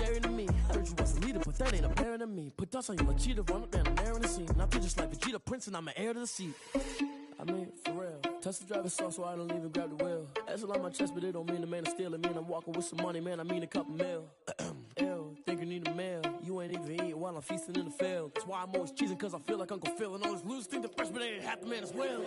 scary to me. Heard you was a leader, but that ain't apparent to me. Put dust on you like cheetah, run up down the air in the scene. Now I just like Vegeta Prince and I'm an heir to the seat. I mean, for real. Touch the driver's sauce so I don't even grab the wheel. That's on my chest, but it don't mean the man is stealing. Mean I'm walking with some money, man, I mean a couple mil. Ew, think you need a meal. You ain't even eating while I'm feasting in the field. That's why I'm always cheesing, cause I feel like Uncle Phil. And all those losers think the freshman ain't half the man as well.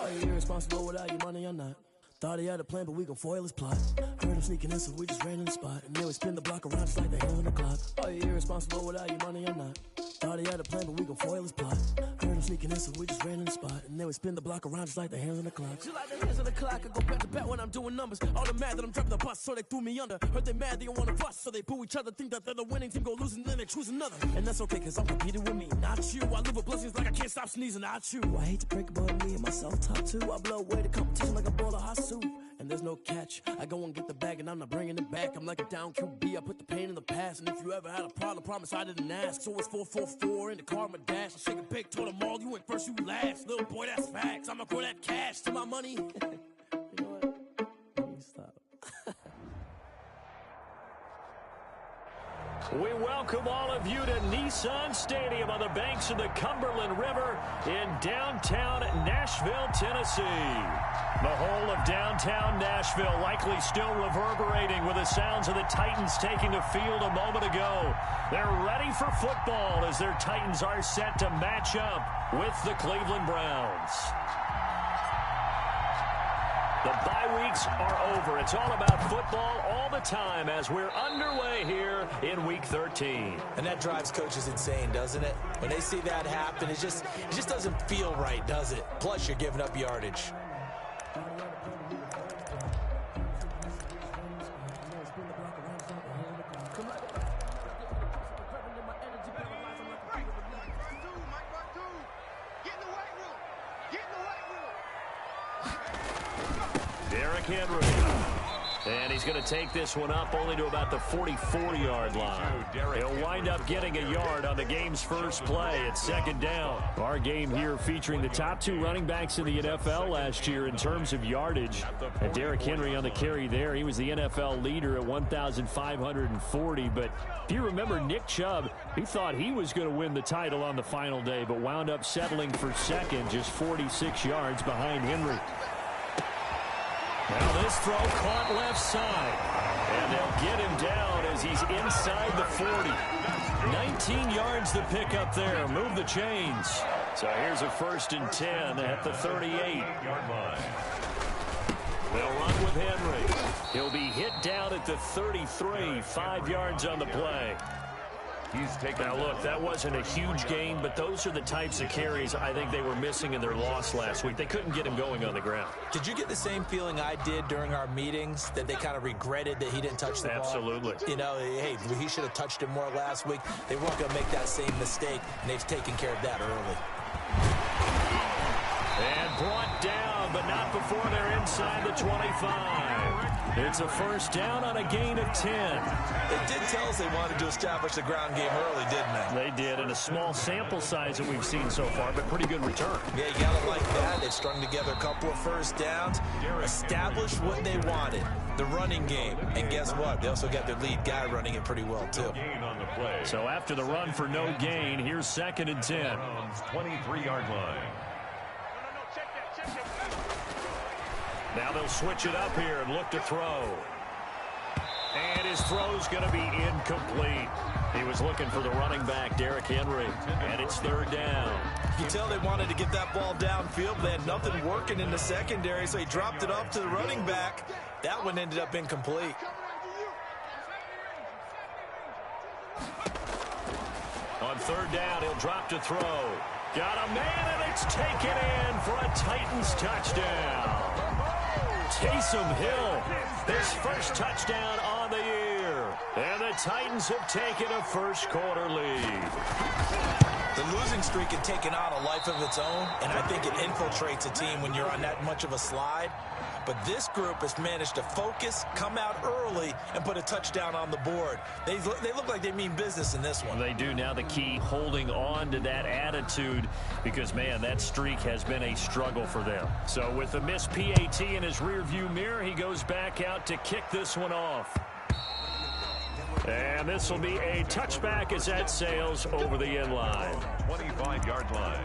Are you irresponsible without your money or not? Thought he had a plan, but we gon' foil his plot. Heard him sneaking in, so we just ran in the spot. And then we spin the block around just like the hands on the clock. Are you irresponsible without your money or not? Thought he had a plan, but we gon' foil his plot. Heard him sneaking in, so we just ran in the spot. And then we spin the block around just like the hands on the clock. Just like the hands on the clock, I go back to back when I'm doing numbers. All the mad that I'm driving the bus, so they threw me under. Heard they mad, they don't wanna fuss, so they boo each other. Think that they're the winning team, go losing, then they choose another. And that's okay, cause I'm competing with me, not you. I live with blessings like I can't stop sneezing, not you. I hate to break it, but me and myself top two. I blow away the competition like a bowl of hot soup. And there's no catch. I go and get the bag and I'm not bringing it back. I'm like a down QB, I put the pain in the past. And if you ever had a problem, promise I didn't ask. So it's 444 in the car, my dash. I shake a big, told them all, you went first, you last. Little boy, that's facts. I'ma grow that cash to my money. You know what? Let me stop. We welcome all of you to Nissan Stadium on the banks of the Cumberland River in downtown Nashville, Tennessee. The whole of downtown Nashville likely still reverberating with the sounds of the Titans taking the field a moment ago. They're ready for football as their Titans are set to match up with the Cleveland Browns. The bye weeks are over. It's all about football all the time as we're underway here in Week 13. And that drives coaches insane, doesn't it? When they see that happen, it just doesn't feel right, does it? Plus, you're giving up yardage. Henry. And he's going to take this one up only to about the 44-yard line. He'll wind up getting a yard on the game's first play. It's second down. Our game here featuring the top two running backs in the NFL last year in terms of yardage. And Derrick Henry on the carry there. He was the NFL leader at 1,540. But if you remember Nick Chubb, he thought he was going to win the title on the final day, but wound up settling for second, just 46 yards behind Henry. Now this throw caught left side. And they'll get him down as he's inside the 40. 19 yards to pick up there. Move the chains. So here's a 1st and 10 at the 38-yard line. They'll run with Henry. He'll be hit down at the 33, 5 yards on the play. Now, look, that wasn't a huge gain, but those are the types of carries I think they were missing in their loss last week. They couldn't get him going on the ground. Did you get the same feeling I did during our meetings, that they kind of regretted that he didn't touch the ball? Absolutely. You know, hey, he should have touched him more last week. They weren't going to make that same mistake, and they've taken care of that early. And brought down, but not before they're inside the 25. It's a 1st down on a gain of 10. It did tell us they wanted to establish the ground game early, didn't they? They did, in a small sample size that we've seen so far, but pretty good return. Yeah, you got to like that. They strung together a couple of 1st downs, established what they wanted, the running game. And guess what? They also got their lead guy running it pretty well, too. So after the run for no gain, here's 2nd and 10. 23-yard line. Now they'll switch it up here and look to throw. And his throw's going to be incomplete. He was looking for the running back, Derrick Henry, and it's 3rd down. You can tell they wanted to get that ball downfield, but they had nothing working in the secondary, so he dropped it off to the running back. That one ended up incomplete. On 3rd down, he'll drop to throw. Got a man, and it's taken in for a Titans touchdown. Taysom Hill, his first touchdown on the year. And the Titans have taken a first-quarter lead. The losing streak had taken on a life of its own, and I think it infiltrates a team when you're on that much of a slide. But this group has managed to focus, come out early, and put a touchdown on the board. They look like they mean business in this one. They do. Now the key, holding on to that attitude, because, man, that streak has been a struggle for them. So with the missed PAT in his rearview mirror, he goes back out to kick this one off. And this will be a touchback as that sails over the end line. 25-yard line.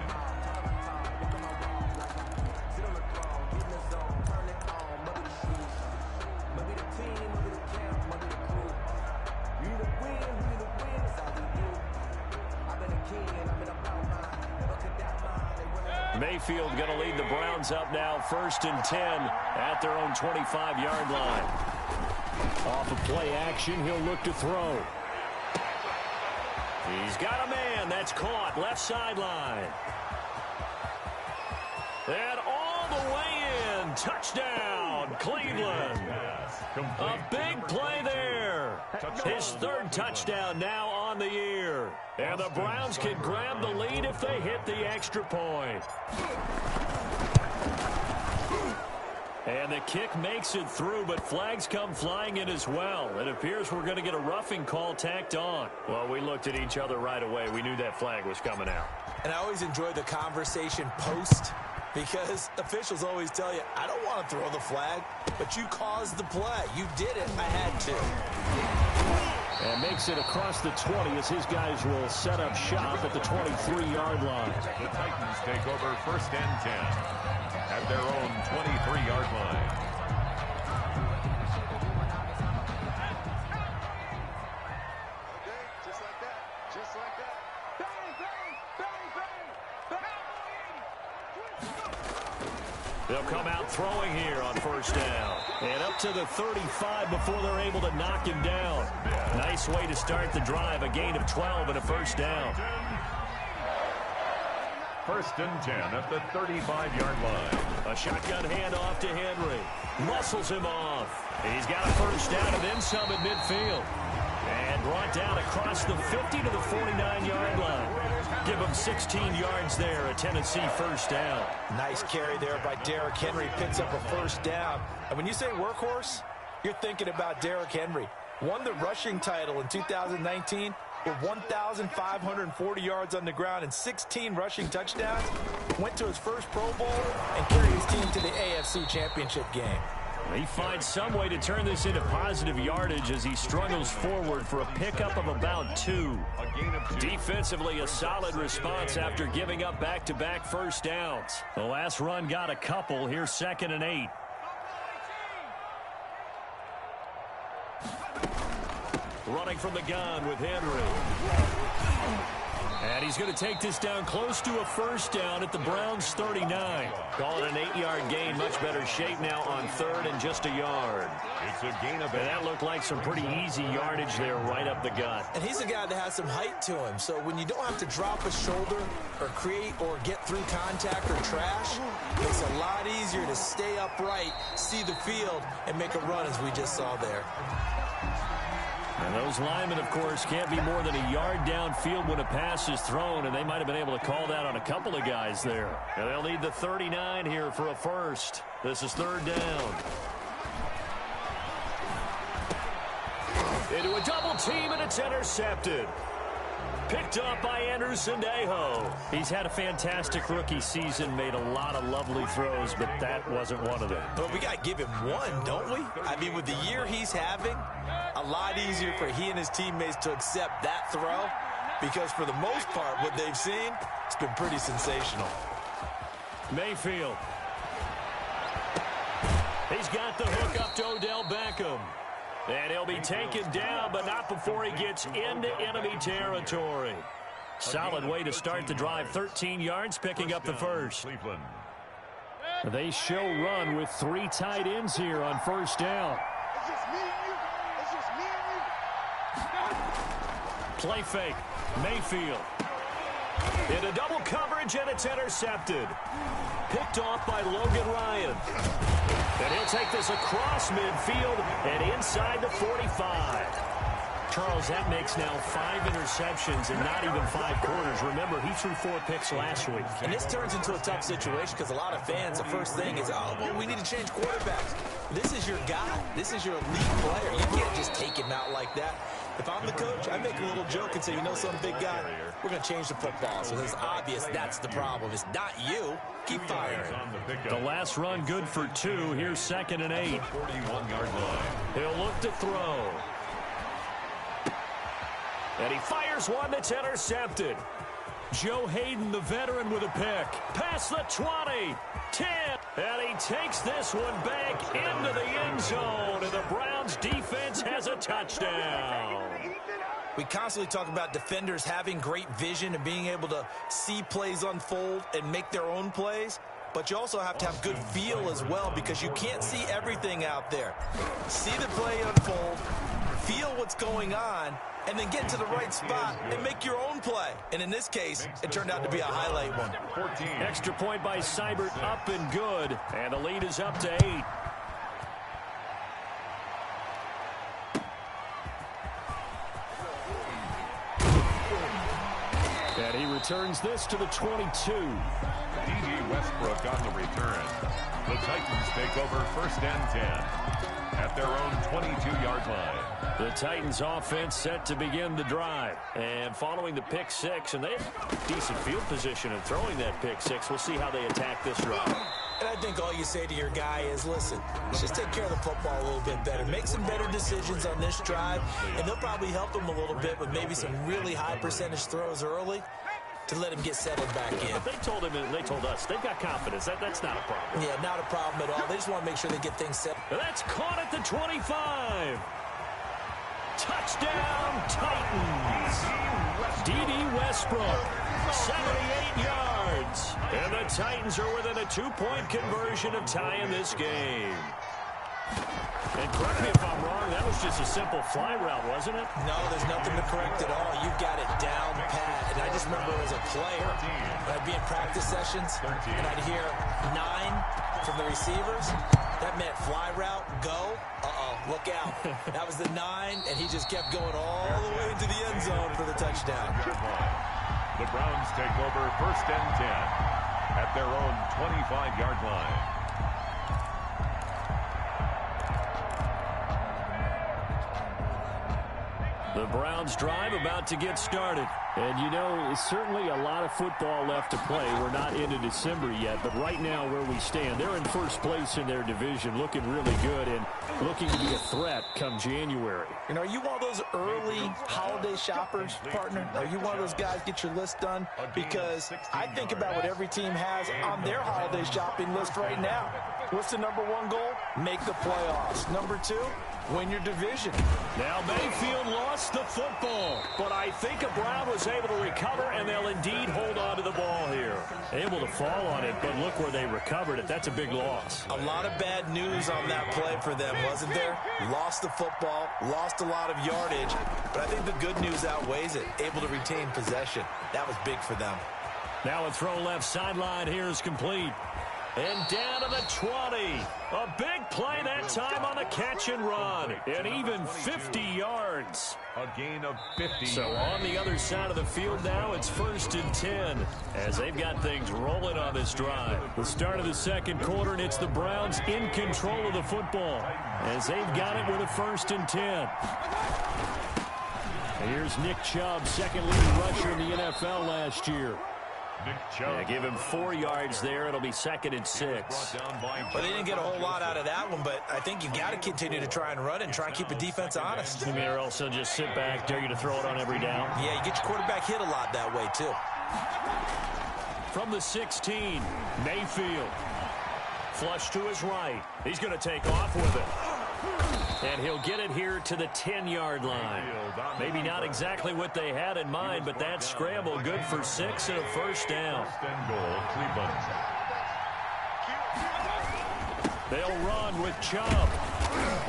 Mayfield going to lead the Browns up now, 1st and 10 at their own 25-yard line. Off of play action, he'll look to throw. He's got a man. That's caught. Left sideline. And all the way in. Touchdown, Cleveland. A big play there. His 3rd touchdown now on the year. And the Browns can grab the lead if they hit the extra point. And the kick makes it through, but flags come flying in as well. It appears we're going to get a roughing call tacked on. Well, we looked at each other right away. We knew that flag was coming out. And I always enjoy the conversation post, because officials always tell you, I don't want to throw the flag, but you caused the play. You did it. I had to. And makes it across the 20 as his guys will set up shop at the 23-yard line. The Titans take over 1st and 10 at their own 23-yard line. Just like that. Just like that. Bang, bang, bang, bang, bang. They'll come out throwing here on 1st down. And up to the 35 before they're able to knock him down. Nice way to start the drive. A gain of 12 and a 1st down. 1st and 10 at the 35-yard line. A shotgun handoff to Henry. Muscles him off. He's got a 1st down and then some at midfield. And brought down across the 50 to the 49-yard line. Give him 16 yards there, a Tennessee 1st down. Nice carry there by Derrick Henry. Picks up a 1st down. And when you say workhorse, you're thinking about Derrick Henry. Won the rushing title in 2019 with 1,540 yards on the ground and 16 rushing touchdowns. Went to his first Pro Bowl and carried his team to the AFC Championship game. He finds some way to turn this into positive yardage as he struggles forward for a pickup of about 2. Defensively, a solid response after giving up back-to-back 1st downs. The last run got a couple. Here's 2nd and 8. Running from the gun with Henry. And he's going to take this down close to a 1st down at the Browns' 39. Calling an 8-yard gain. Much better shape now on 3rd and just a yard. It's a gain of 8. And that looked like some pretty easy yardage there right up the gut. And he's a guy that has some height to him. So when you don't have to drop a shoulder or create or get through contact or trash, it's a lot easier to stay upright, see the field, and make a run as we just saw there. And those linemen, of course, can't be more than a yard downfield when a pass is thrown, and they might have been able to call that on a couple of guys there. And they'll need the 39 here for a 1st. This is 3rd down. Into a double team, and it's intercepted. Picked up by Anderson-Dejo. He's had a fantastic rookie season, made a lot of lovely throws, but that wasn't one of them. But we got to give him one, don't we? I mean, with the year he's having, a lot easier for he and his teammates to accept that throw, because for the most part, what they've seen, it's been pretty sensational. Mayfield. He's got the hook up to Odell Beckham. And he'll be taken down, but not before he gets into enemy territory. Solid way to start the drive. 13 yards, picking up the 1st. Cleveland. They show run with 3 tight ends here on 1st down. It's just me and you. It's just me and you. Play fake. Mayfield. Into double coverage, and it's intercepted. Picked off by Logan Ryan. And he'll take this across midfield and inside the 45. Charles, that makes now 5 interceptions in not even 5 quarters. Remember, he threw 4 picks last week. And this turns into a tough situation because a lot of fans, the first thing is, oh, well, we need to change quarterbacks. This is your guy. This is your elite player. You can't just take him out like that. If I'm the coach, I make a little joke and say, you know, some big guy, we're going to change the football. So it's obvious that's the problem. It's not you. Keep firing. The last run good for 2. Here's 2nd and 8. 41-yard line. He'll look to throw. And he fires one that's intercepted. Joe Hayden, the veteran, with a pick. Past the 20, 10, and he takes this one back into the end zone, and the Browns defense has a touchdown. We constantly talk about defenders having great vision and being able to see plays unfold and make their own plays. But you also have to have good feel as well, because you can't see everything out there. See the play unfold, feel what's going on, and then get to the right spot and make your own play. And in this case, it turned out to be a highlight one. 14. Extra point by Seibert, up and good. And the lead is up to 8. And he returns this to the 22. D.J. Westbrook on the return. The Titans take over 1st and 10 at their own 22-yard line. The Titans offense set to begin the drive. And following the pick six, and they have decent field position in throwing that pick six. We'll see how they attack this drive. And I think all you say to your guy is, listen, let's just take care of the football a little bit better. Make some better decisions on this drive, and they'll probably help him a little bit with maybe some really high percentage throws early to let him get settled back in. But they told him, and they told us, they've got confidence. That's not a problem. Yeah, not a problem at all. They just want to make sure they get things set. That's caught at the 25. Touchdown, Titans. D.D. Westbrook, 78 yards. And the Titans are within a 2-point conversion of tying this game. And correct me if I'm wrong, that was just a simple fly route, wasn't it? No, there's nothing to correct at all. You've got it down pat. And I just remember as a player, I'd be in practice sessions, and I'd hear 9 from the receivers. That meant fly route, go. Look out. That was the 9, and he just kept going all the way into the end zone for the touchdown. The Browns take over 1st and 10 at their own 25-yard line. The Browns drive about to get started. And, you know, certainly a lot of football left to play. We're not into December yet, but right now where we stand, they're in first place in their division, looking really good and looking to be a threat come January. And are you one of those early holiday shoppers, partner? Are you one of those guys get your list done? Because I think about what every team has on their holiday shopping list right now. What's the #1 goal? Make the playoffs. #2, win your division. Now Mayfield lost the football, but I think a Brown was able to recover, and they'll indeed hold on to the ball here. Able to fall on it, but look where they recovered it. That's a big loss. A lot of bad news on that play for them, wasn't there? Lost the football, lost a lot of yardage, but I think the good news outweighs it. Able to retain possession. That was big for them. Now a throw left sideline here is complete. And down to the 20. A big play that time on the catch and run. And even 50 yards. A gain of 50. So on the other side of the field now, it's 1st and 10 as they've got things rolling on this drive. The start of the second quarter, and it's the Browns in control of the football as they've got it with a 1st and 10. Here's Nick Chubb, second leading rusher in the NFL last year. Yeah, give him 4 yards there. It'll be 2nd and 6. Well, they didn't get a whole lot out of that one, but I think you got to continue to try and run and try and keep the defense honest. You mean or else they'll just sit back, dare you to throw it on every down? Yeah, you get your quarterback hit a lot that way, too. From the 16, Mayfield. Flush to his right. He's going to take off with it. And he'll get it here to the 10-yard line. Maybe not exactly what they had in mind, but that scramble good for 6 and a 1st down. They'll run with Chubb.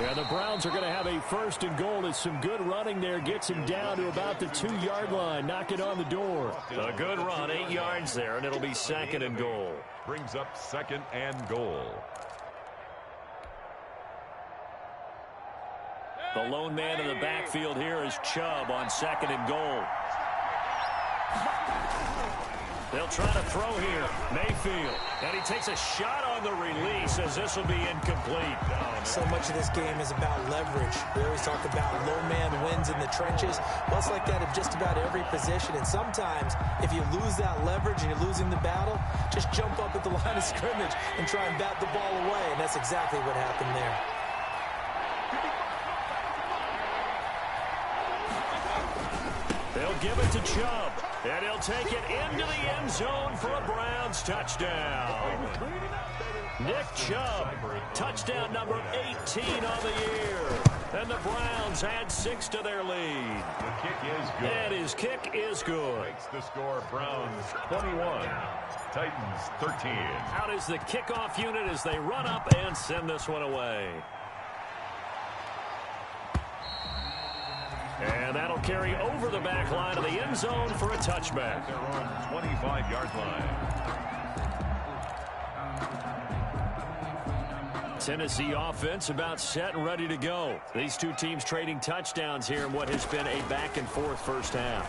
Yeah, the Browns are going to have a 1st and goal as some good running there gets him down to about the 2-yard line. Knock it on the door. A good run, 8 yards there, and it'll be 2nd and goal. Brings up 2nd and goal. The lone man in the backfield here is Chubb on 2nd and goal. They'll try to throw here. Mayfield. And he takes a shot on the release as this will be incomplete. So much of this game is about leverage. We always talk about low man wins in the trenches. Well, it's like that in just about every position. And sometimes, if you lose that leverage and you're losing the battle, just jump up at the line of scrimmage and try and bat the ball away. And that's exactly what happened there. give it to Chubb. And he'll take it into the end zone for a Browns touchdown. Nick Chubb, touchdown number 18 on the year. And the Browns add 6 to their lead. The kick is good. And his kick is good. Makes the score Browns 21, Titans 13. Out is the kickoff unit as they run up and send this one away. And that'll carry over the back line of the end zone for a touchback. Their own 25-yard line. Tennessee offense about set and ready to go. These two teams trading touchdowns here in what has been a back-and-forth first half.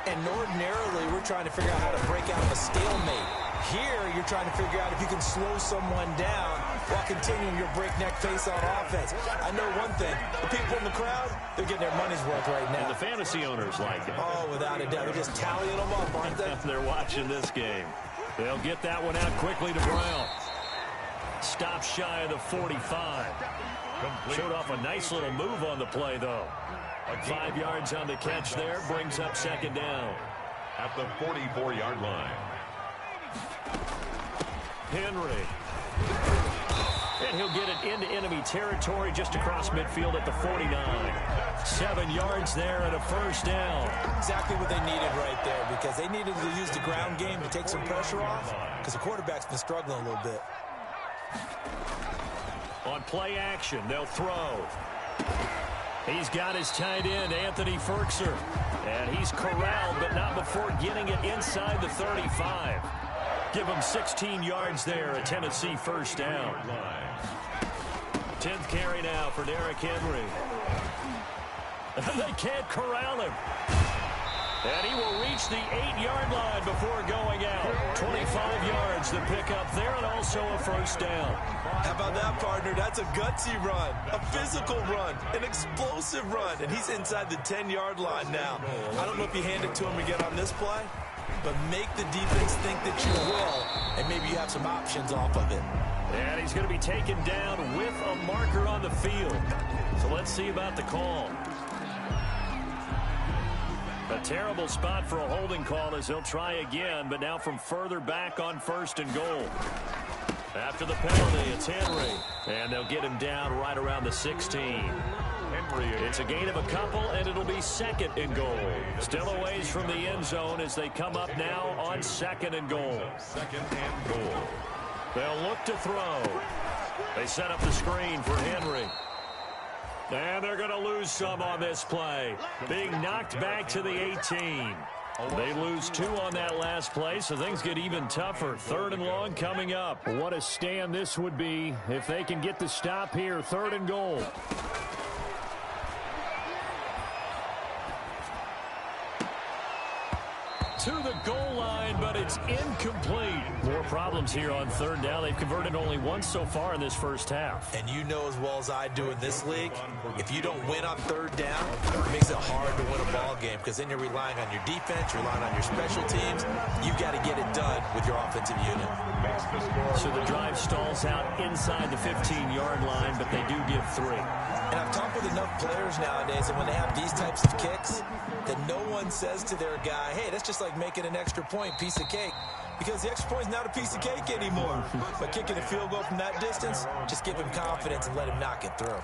And ordinarily, we're trying to figure out how to break out of a stalemate. Here, you're trying to figure out if you can slow someone down while continuing your breakneck pace on offense. I know one thing. The people in the crowd, they're getting their money's worth right now. And the fantasy owners like it. Oh, without a doubt. They're just tallying them up, aren't they? They're watching this game. They'll get that one out quickly to Brown. Stop shy of the 45. Showed off a nice little move on the play, though. 5 yards on the catch there. Brings up second down. At the 44-yard line. Henry. And he'll get it into enemy territory just across midfield at the 49. 7 yards there and a first down. Exactly what they needed right there, because they needed to use the ground game to take some pressure off, because the quarterback's been struggling a little bit. On play action, they'll throw. He's got his tight end, Anthony Ferkser. And he's corralled, but not before getting it inside the 35. Give him 16 yards there, a Tennessee first down. 10th carry now for Derrick Henry. They can't corral him. And he will reach the 8-yard line before going out. 25 yards to pick up there, and also a first down. How about that, partner? That's a gutsy run, a physical run, an explosive run, and he's inside the 10-yard line now. I don't know if you hand it to him again on this play, but make the defense think that you will, and maybe you have some options off of it. And he's going to be taken down with a marker on the field. So let's see about the call. A terrible spot for a holding call as he'll try again, but now from further back on 1st and goal. After the penalty, it's Henry. And they'll get him down right around the 16. Henry, it's a gain of a couple, and it'll be 2nd and goal. Still a ways from the end zone as they come up now on 2nd and goal. 2nd and goal. They'll look to throw. They set up the screen for Henry. And they're going to lose some on this play. Being knocked back to the 18. They lose 2 on that last play, so things get even tougher. 3rd and long coming up. What a stand this would be if they can get the stop here. 3rd and goal. To the goal line, but it's incomplete. More problems here on 3rd down. They've converted only once so far in this first half. And you know as well as I do in this league, if you don't win on 3rd down, it makes it hard to win a ball game, because then you're relying on your defense, you're relying on your special teams. You've got to get it done with your offensive unit. So the drive stalls out inside the 15-yard line, but they do give 3. And I've talked with enough players nowadays, and when they have these types of kicks, that no one says to their guy, hey, that's just like making an extra point, piece of cake. Because the extra point is not a piece of cake anymore. But kicking a field goal from that distance, just give him confidence and let him knock it through.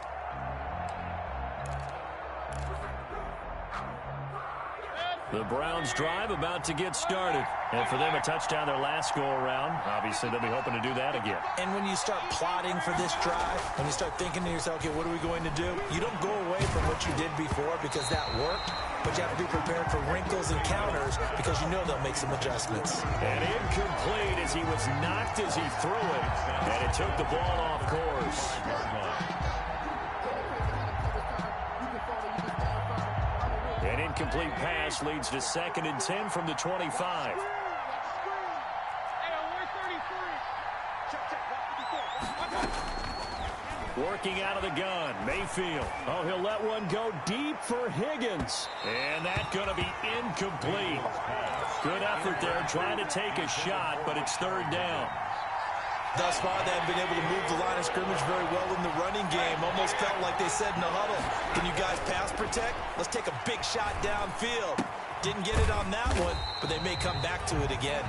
The Browns drive about to get started. And for them, a touchdown their last go-around. Obviously, they'll be hoping to do that again. And when you start plotting for this drive, when you start thinking to yourself, okay, what are we going to do? You don't go away from what you did before because that worked. But you have to be prepared for wrinkles and counters because you know they'll make some adjustments. And incomplete as he was knocked as he threw it. And it took the ball off course. An incomplete pass leads to 2nd and 10 from the 25. Working out of the gun, Mayfield. Oh, he'll let one go deep for Higgins. And that's going to be incomplete. Good effort there, trying to take a shot, but it's 3rd down. Thus far, they haven't been able to move the line of scrimmage very well in the running game. Almost felt like they said in the huddle, can you guys pass protect? Let's take a big shot downfield. Didn't get it on that one, but they may come back to it again.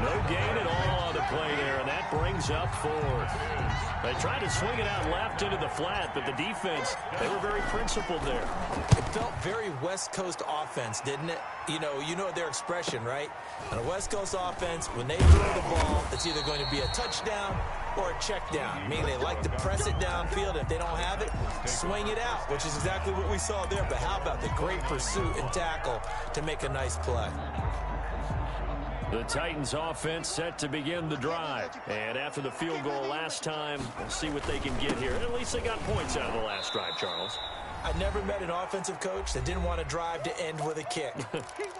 No gain at all on the play there, and that brings up 4th. They tried to swing it out left into the flat, but the defense, they were very principled there. It felt very West Coast offense, didn't it? You know their expression, right? On a West Coast offense, when they throw the ball, it's either going to be a touchdown or a check down, meaning they like to press it downfield. If they don't have it, swing it out, which is exactly what we saw there. But how about the great pursuit and tackle to make a nice play? The Titans offense set to begin the drive. And after the field goal last time, we'll see what they can get here. At least they got points out of the last drive, Charles. I never met an offensive coach that didn't want to drive to end with a kick.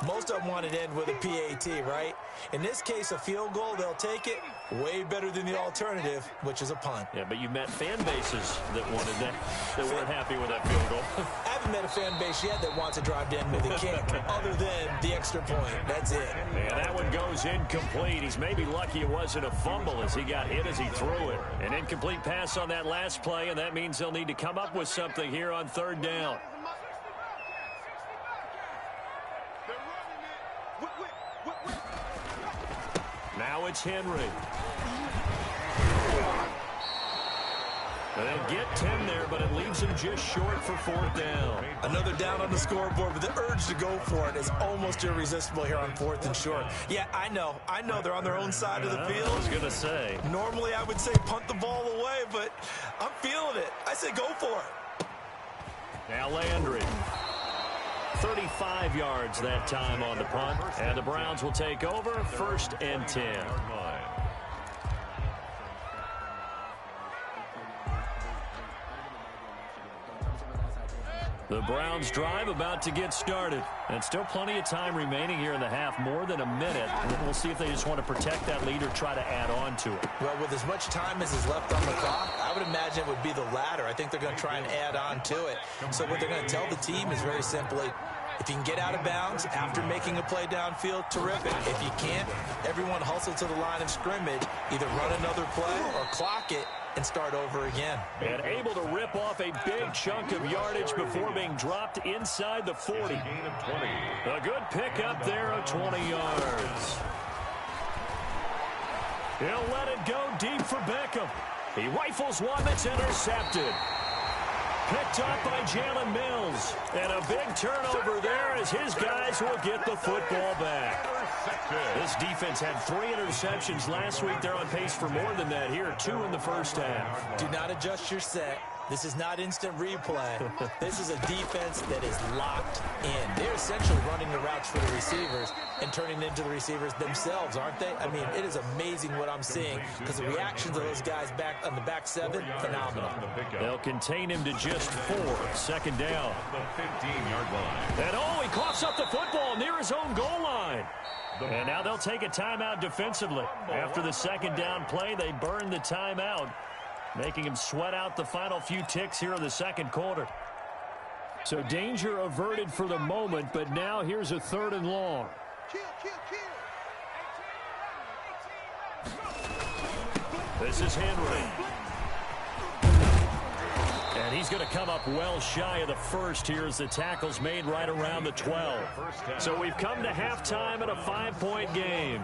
Most of them wanted to end with a PAT, right? In this case, a field goal, they'll take it. Way better than the alternative, which is a punt. Yeah, but you met fan bases that wanted that weren't happy with that field goal. I haven't met a fan base yet that wants to drive to end with a kick, other than the extra point. That's it. And that one goes incomplete. He's maybe lucky it wasn't a fumble as he got hit as he threw it. An incomplete pass on that last play, and that means they'll need to come up with something here on 3rd down. Now it's Henry. They'll get 10 there, but it leaves him just short for 4th down. Another down on the scoreboard, but the urge to go for it is almost irresistible here on 4th and short. Yeah, I know they're on their own side of the field. I was going to say. Normally I would say punt the ball away, but I'm feeling it. I say go for it. Now Landry. 35 yards that time on the punt, and the Browns will take over 1st and 10. The Browns drive about to get started, and still plenty of time remaining here in the half, more than a minute. And then we'll see if they just want to protect that lead or try to add on to it. Well, with as much time as is left on the clock, I would imagine it would be the latter. I think they're going to try and add on to it. So what they're going to tell the team is very simply, if you can get out of bounds after making a play downfield, terrific. If you can't, everyone hustle to the line of scrimmage, either run another play or clock it and start over again. And able to rip off a big chunk of yardage before being dropped inside the 40. A good pickup there of 20 yards. He'll let it go deep for Beckham. He rifles one that's intercepted. Picked up by Jalen Mills. And a big turnover there as his guys will get the football back. This defense had 3 interceptions last week. They're on pace for more than that here. 2 in the first half. Do not adjust your set. This is not instant replay. This is a defense that is locked in. They're essentially running the routes for the receivers and turning into the receivers themselves, aren't they? I mean, it is amazing what I'm seeing because the reactions of those guys back on the back 7, phenomenal. They'll contain him to just 4. 2nd down. The 15-yard line. And he coughs up the football near his own goal line. And now they'll take a timeout defensively. After the 2nd down play, they burn the timeout, making him sweat out the final few ticks here in the 2nd quarter. So danger averted for the moment, but now here's a 3rd and long. This is Henry. And he's going to come up well shy of the first here as the tackle's made right around the 12. So we've come to halftime in a 5-point game.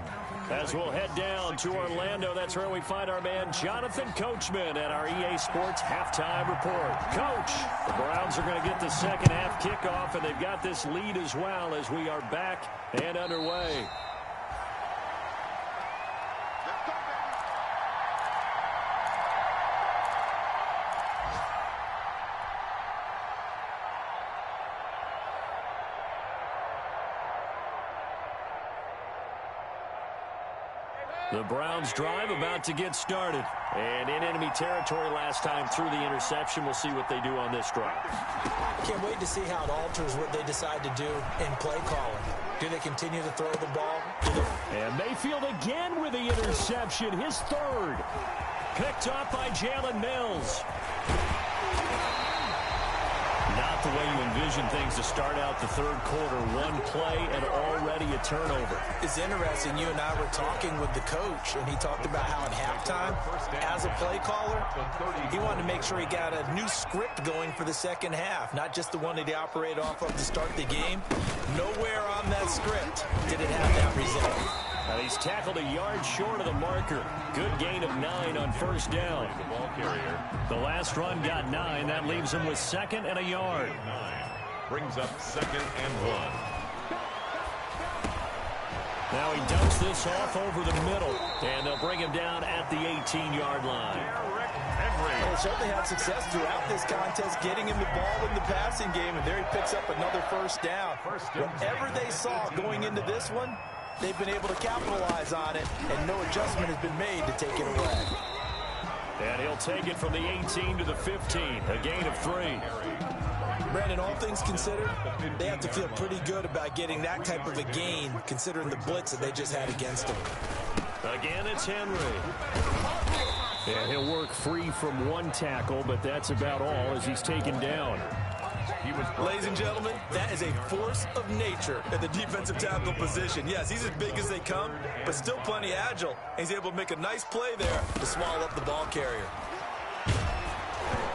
As we'll head down to Orlando, that's where we find our man Jonathan Coachman at our EA Sports Halftime Report. Coach, the Browns are going to get the 2nd half kickoff, and they've got this lead as well as we are back and underway. The Browns drive about to get started. And in enemy territory last time through the interception. We'll see what they do on this drive. Can't wait to see how it alters what they decide to do in play calling. Do they continue to throw the ball? And Mayfield again with the interception, his 3rd. Picked up by Jalen Mills. Not the way you envision things to start out the 3rd quarter. 1 play and already a turnover. It's interesting. You and I were talking with the coach, and he talked about how at halftime, as a play caller, he wanted to make sure he got a new script going for the 2nd half, not just the one that he operated off of to start the game. Nowhere script, did it have that result? He's tackled a yard short of the marker. Good gain of 9 on first down. The ball carrier. The last run got 9. That leaves him with 2nd and a yard. 9. Brings up 2nd and 1. Now he dumps this off over the middle, and they'll bring him down at the 18-yard line. Well, certainly had success throughout this contest, getting him the ball in the passing game, and there he picks up another first down. Whatever they saw going into this one, they've been able to capitalize on it, and no adjustment has been made to take it away. And he'll take it from the 18 to the 15, a gain of 3. Brandon, all things considered, they have to feel pretty good about getting that type of a gain, considering the blitz that they just had against them. Again, it's Henry. And he'll work free from 1 tackle, but that's about all as he's taken down. Ladies and gentlemen, that is a force of nature at the defensive tackle position. Yes, he's as big as they come, but still plenty agile. And he's able to make a nice play there to swallow up the ball carrier.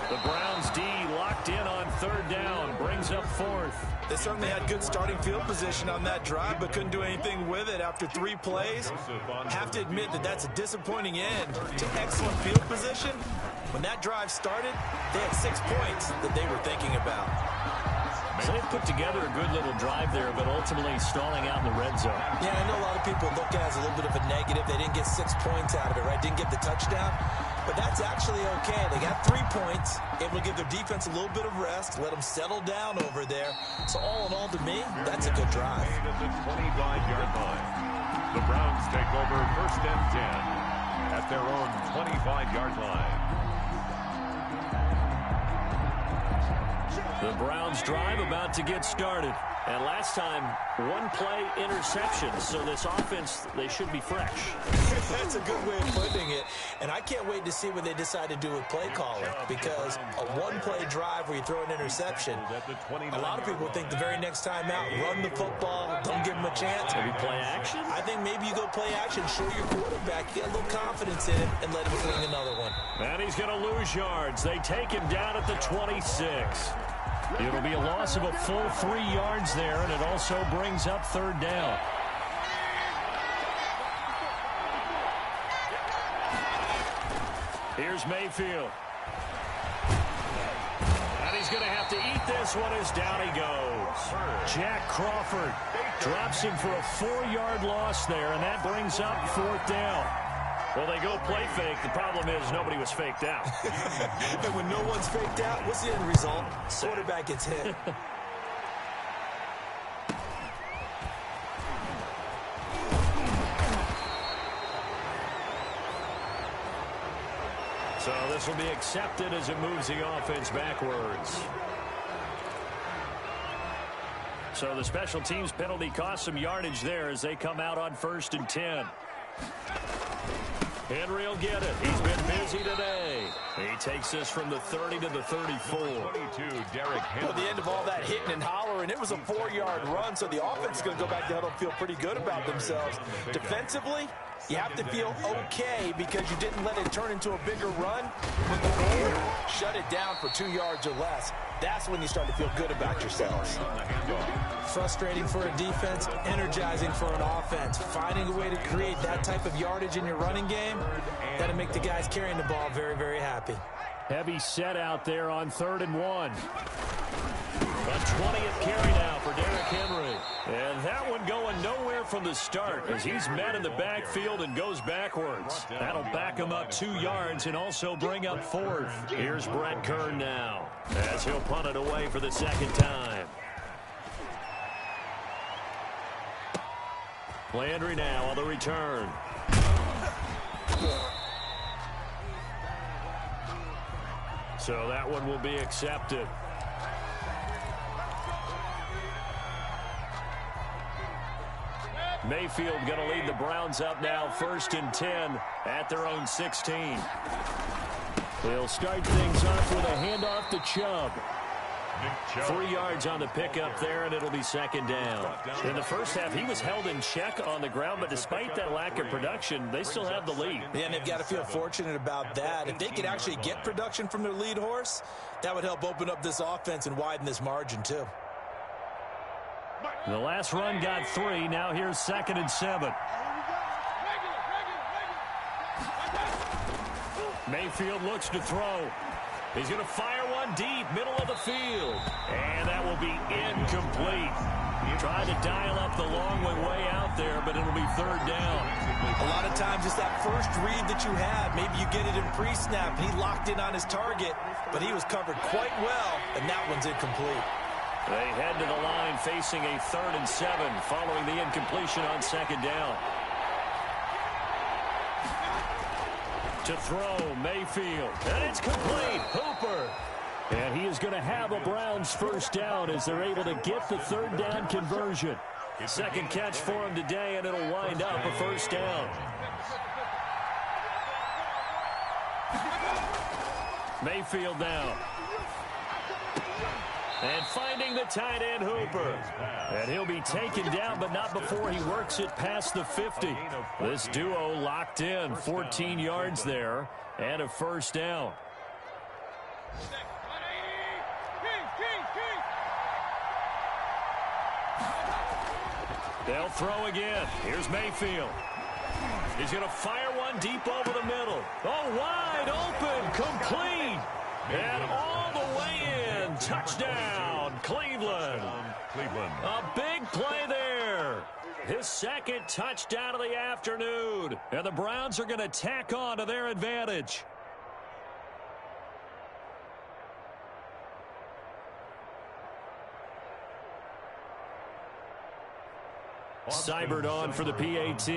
The Browns D locked in on 3rd down, brings up 4th. They certainly had good starting field position on that drive, but couldn't do anything with it after 3 plays. Have to admit that that's a disappointing end to excellent field position. When that drive started, they had 6 points that they were thinking about. So they put together a good little drive there, but ultimately stalling out in the red zone. Yeah, I know a lot of people look at it as a little bit of a negative. They didn't get 6 points out of it, right? Didn't get the touchdown. But that's actually okay. They got 3 points, able to give their defense a little bit of rest, let them settle down over there. So all in all, to me, that's a good drive. At the 25-yard line. The Browns take over 1st and 10 at their own 25-yard line. The Browns drive about to get started. And last time, 1 play interception. So this offense, they should be fresh. That's a good way of putting it. And I can't wait to see what they decide to do with play calling. Because a 1-play drive where you throw an interception, a lot of people think the very next time out, run the football, don't give them a chance. Maybe play action? I think maybe you go play action, show your quarterback, get a little confidence in him, and let him fling another one. And he's going to lose yards. They take him down at the 26. It'll be a loss of a full 3 yards there, and it also brings up 3rd down. Here's Mayfield. And he's going to have to eat this one as down he goes. Jack Crawford drops him for a 4-yard loss there, and that brings up 4th down. Well, they go play fake. The problem is nobody was faked out. And when no one's faked out, what's the end result? Quarterback gets hit. So this will be accepted as it moves the offense backwards. So the special teams penalty cost some yardage there as they come out on 1st and 10. Henry will get it. He's been busy today. He takes this from the 30 to the 34. 22, Derrick Henry. Well, the end of all that hitting and hollering, it was a 4-yard run, so the offense is going to go back to huddle and feel pretty good about themselves. Defensively, you have to feel okay because you didn't let it turn into a bigger run. When the goal, shut it down for 2 yards or less. That's when you start to feel good about yourselves. Frustrating for a defense, energizing for an offense. Finding a way to create that type of yardage in your running game, that'll make the guys carrying the ball very, very happy. Heavy set out there on 3rd and 1. A 20th carry now for Derrick Henry. And that one going nowhere from the start as he's met in the backfield and goes backwards. That'll back him up 2 yards and also bring up 4th. Here's Brett Kern now as he'll punt it away for the 2nd time. Landry now on the return. So that one will be accepted. Mayfield going to lead the Browns up now 1st and 10 at their own 16. They'll start things off with a handoff to Chubb. 3 yards on the pickup there, and it'll be 2nd down. In the first half, he was held in check on the ground, but despite that lack of production, they still have the lead. Yeah, and they've got to feel fortunate about that. If they could actually get production from their lead horse, that would help open up this offense and widen this margin, too. The last run got 3. Now here's 2nd and 7. Mayfield looks to throw. He's going to fire one deep, middle of the field. And that will be incomplete. Tried to dial up the long way out there, but it'll be 3rd down. A lot of times it's that first read that you have. Maybe you get it in pre-snap, and he locked in on his target, but he was covered quite well, and that one's incomplete. They head to the line facing a 3rd and 7 following the incompletion on 2nd down. To throw, Mayfield, and it's complete. Hooper. And he is going to have a Browns 1st down as they're able to get the 3rd down conversion. 2nd catch for him today, and it'll wind up a 1st down. Mayfield now. And finding the tight end, Hooper. And he'll be taken down, but not before he works it past the 50. This duo locked in, 14 yards there, and a 1st down. They'll throw again. Here's Mayfield. He's going to fire one deep over the middle. Oh, wide open, complete. And all the way in. Touchdown, Cleveland. A big play there. His 2nd touchdown of the afternoon. And the Browns are going to tack on to their advantage. Seibert on for the PAT.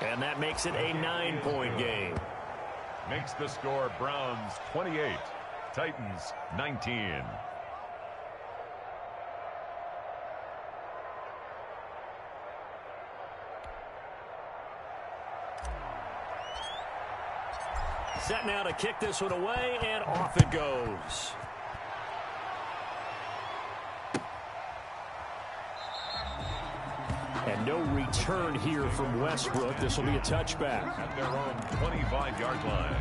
And that makes it a 9-point game. Makes the score Browns 28, Titans 19. Set now to kick this one away, and off it goes. And no return here from Westbrook. This will be a touchback. At their own 25-yard line.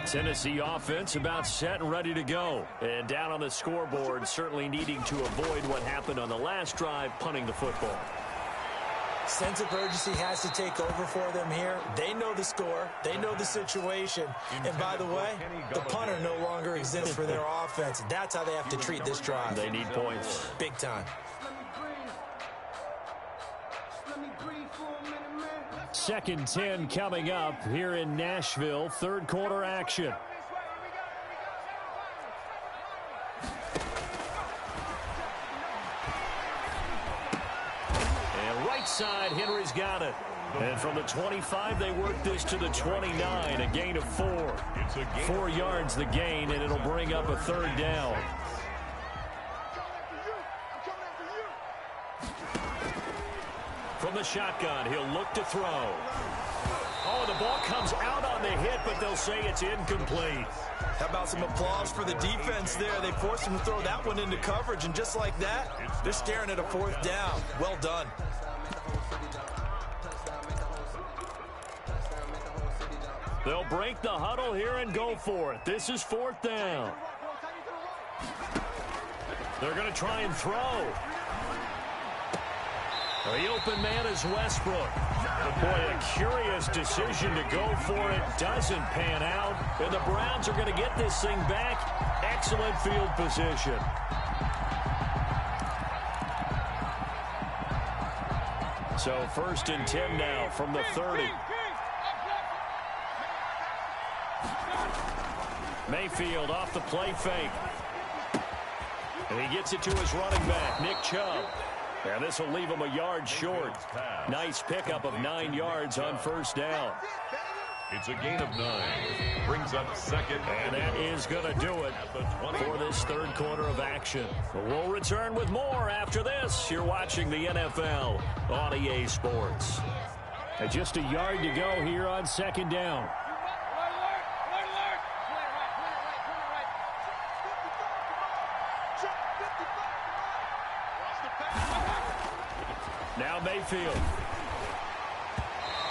Tennessee offense about set and ready to go. And down on the scoreboard, certainly needing to avoid what happened on the last drive, punting the football. Sense of urgency has to take over for them here. They know the score. They know the situation. And by the way, the punter no longer exists for their offense. That's how they have to treat this drive. They need points. Big time. 2nd and 10 coming up here in Nashville. 3rd quarter action. Side, Henry's got it. And from the 25, they work this to the 29, a gain of 4. 4 yards the gain, and it'll bring up a 3rd down. From the shotgun, he'll look to throw. Oh, the ball comes out on the hit, but they'll say it's incomplete. How about some applause for the defense there? They forced him to throw that one into coverage, and just like that, they're staring at a 4th down. Well done. They'll break the huddle here and go for it. This is 4th down. They're going to try and throw. The open man is Westbrook. But boy, a curious decision to go for it. Doesn't pan out. And the Browns are going to get this thing back. Excellent field position. So 1st and 10 now from the 30. Mayfield off the play fake. And he gets it to his running back, Nick Chubb. And this will leave him a yard short. Nice pickup of 9 yards on 1st down. It's a gain of 9. Brings up 2nd. And that is going to do it for this 3rd quarter of action. We'll return with more after this. You're watching the NFL on EA Sports. And just a yard to go here on 2nd down. Now Mayfield.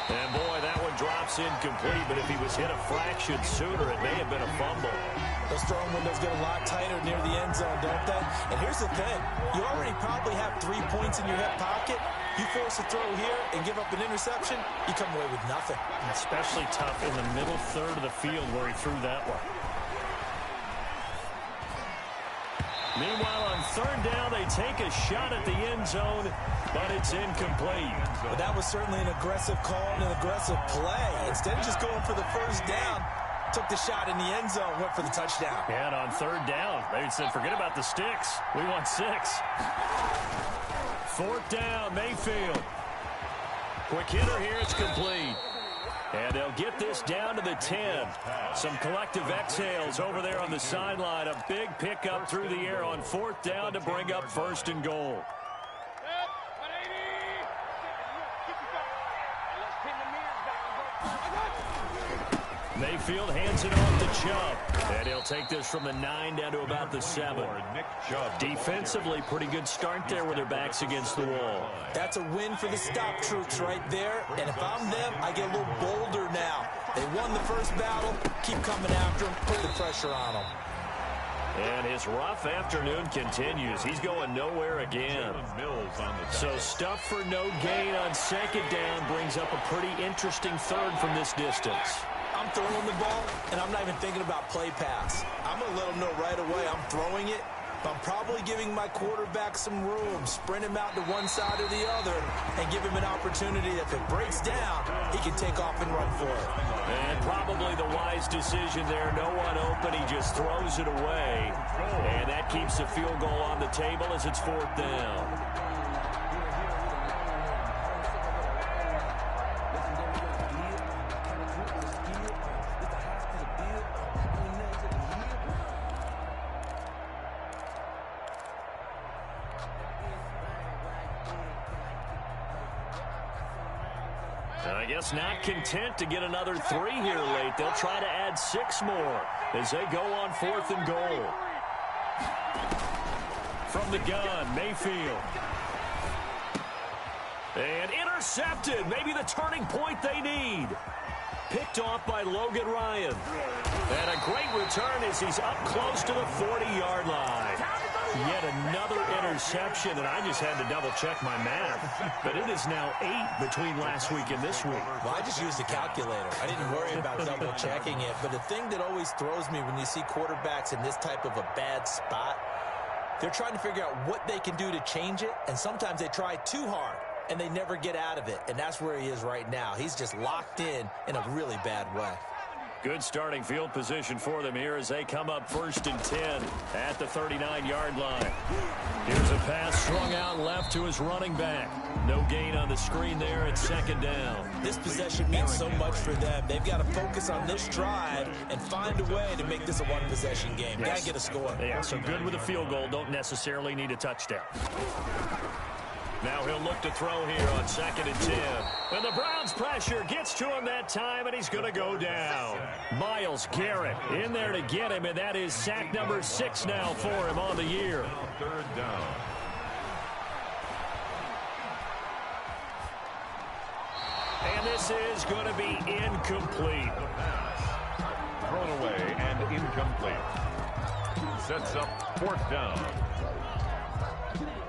And boy, that one drops pass incomplete, but if he was hit a fraction sooner, it may have been a fumble. Those throwing windows get a lot tighter near the end zone, don't they? And here's the thing. You already probably have 3 points in your hip pocket. You force a throw here and give up an interception, you come away with nothing. Especially tough in the middle third of the field where he threw that one. Meanwhile, on third down, they take a shot at the end zone, but it's incomplete. But that was certainly an aggressive call and an aggressive play. Instead of just going for the first down, took the shot in the end zone, went for the touchdown. And on third down, they said, forget about the sticks. We want 6. Fourth down, Mayfield. Quick hitter here, it's complete. And they'll get this down to the 10. Some collective exhales over there on the sideline. A big pickup through the air on fourth down to bring up first and goal. Mayfield hands it off to Chubb. And he'll take this from the 9 down to about the 7. Defensively, pretty good start there with their backs against the wall. That's a win for the stop troops right there. And if I'm them, I get a little bolder now. They won the first battle. Keep coming after them. Put the pressure on them. And his rough afternoon continues. He's going nowhere again. So stuff for no gain on second down brings up a pretty interesting third from this distance. I'm throwing the ball, and I'm not even thinking about play pass. I'm going to let them know right away I'm throwing it, but I'm probably giving my quarterback some room, sprint him out to one side or the other, and give him an opportunity that if it breaks down, he can take off and run for it. And probably the wise decision there. No one open. He just throws it away. And that keeps the field goal on the table as it's fourth down. I guess not content to get another 3 here late. They'll try to add 6 more as they go on fourth and goal. From the gun, Mayfield. And intercepted. Maybe the turning point they need. Picked off by Logan Ryan. And a great return as he's up close to the 40-yard line. Yet another interception, and I just had to double-check my math. But it is now 8 between last week and this week. Well, I just used a calculator. I didn't worry about double-checking it. But the thing that always throws me when you see quarterbacks in this type of a bad spot, they're trying to figure out what they can do to change it, and sometimes they try too hard, and they never get out of it. And that's where he is right now. He's just locked in a really bad way. Good starting field position for them here as they come up first and 10 at the 39-yard line. Here's a pass swung out left to his running back. No gain on the screen there at second down. This possession means so much for them. They've got to focus on this drive and find a way to make this a one-possession game. Got to get a score. Yeah, so good with a field goal. Don't necessarily need a touchdown. Now he'll look to throw here on second and 10. And the Browns pressure gets to him that time, and he's going to go down. Myles Garrett in there to get him, and that is sack number 6 now for him on the year. Third down. And this is going to be incomplete. Thrown away and incomplete. Sets up fourth down.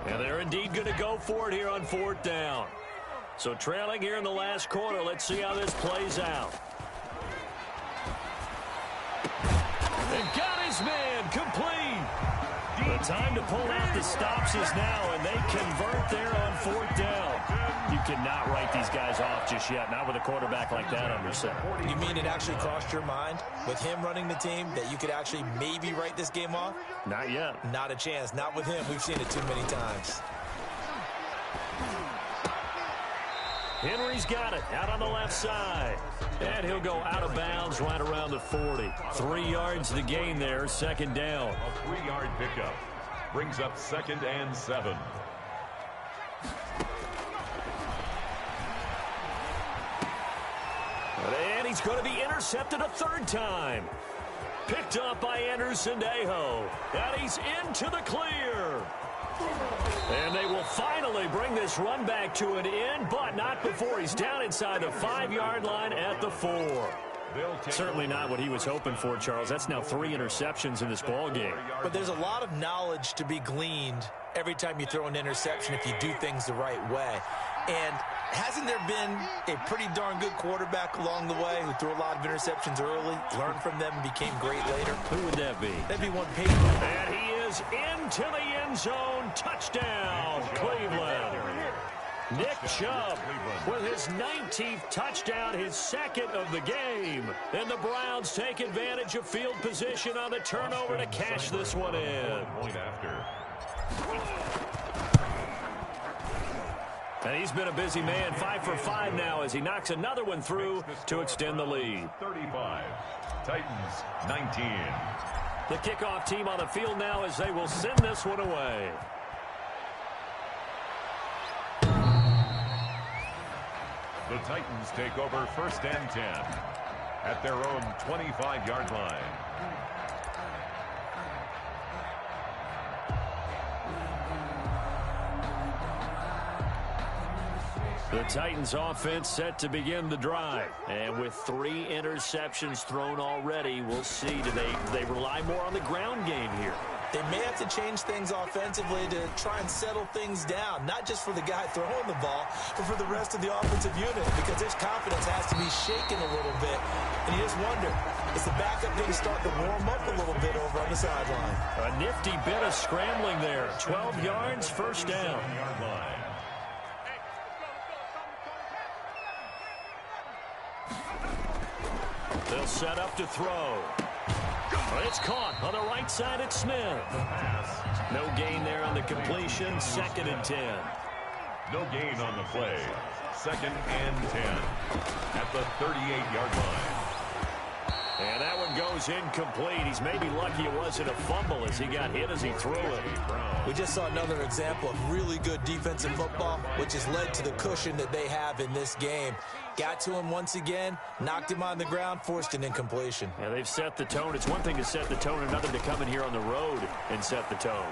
And they're indeed going to go for it here on fourth down. So trailing here in the last quarter. Let's see how this plays out. And got his man complete. The time to pull out the stops is now, and they convert there on fourth down. You cannot write these guys off just yet, not with a quarterback like that under center. You mean it actually crossed your mind with him running the team that you could actually maybe write this game off? Not yet. Not a chance. Not with him. We've seen it too many times. Henry's got it out on the left side. And he'll go out of bounds right around the 40. 3 yards to gain there, second down. A 3-yard pickup brings up second and 7. And he's going to be intercepted a third time. Picked up by Anderson-Dejo. And he's into the clear. And they will finally bring this run back to an end, but not before he's down inside the 5-yard line at the 4. Certainly not what he was hoping for, Charles. That's now 3 interceptions in this ball game. But there's a lot of knowledge to be gleaned every time you throw an interception if you do things the right way. And hasn't there been a pretty darn good quarterback along the way who threw a lot of interceptions early, learned from them, and became great later? Who would that be? That'd be one Peyton. And he is into the end zone. Touchdown, Cleveland. Nick Chubb with his 19th touchdown, his second of the game. And the Browns take advantage of field position on the turnover to cash this one in. And he's been a busy man, 5 for 5 now as he knocks another one through to extend the lead. 35, Titans 19. The kickoff team on the field now as they will send this one away. The Titans take over 1st and 10 at their own 25-yard line. The Titans offense set to begin the drive. And with 3 interceptions thrown already, we'll see. Do they rely more on the ground game here? They may have to change things offensively to try and settle things down, not just for the guy throwing the ball, but for the rest of the offensive unit, because his confidence has to be shaken a little bit. And you just wonder, is the backup going to start to warm up a little bit over on the sideline? A nifty bit of scrambling there. 12 yards, first down. They'll set up to throw. It's caught on the right side at Smith. No gain there on the completion. 2nd and 10. No gain on the play. 2nd and 10 at the 38-yard line. And that one goes incomplete. He's maybe lucky it wasn't a fumble as he got hit as he threw it. We just saw another example of really good defensive football, which has led to the cushion that they have in this game. Got to him once again, knocked him on the ground, forced an incompletion. Yeah, they've set the tone. It's one thing to set the tone, another to come in here on the road and set the tone.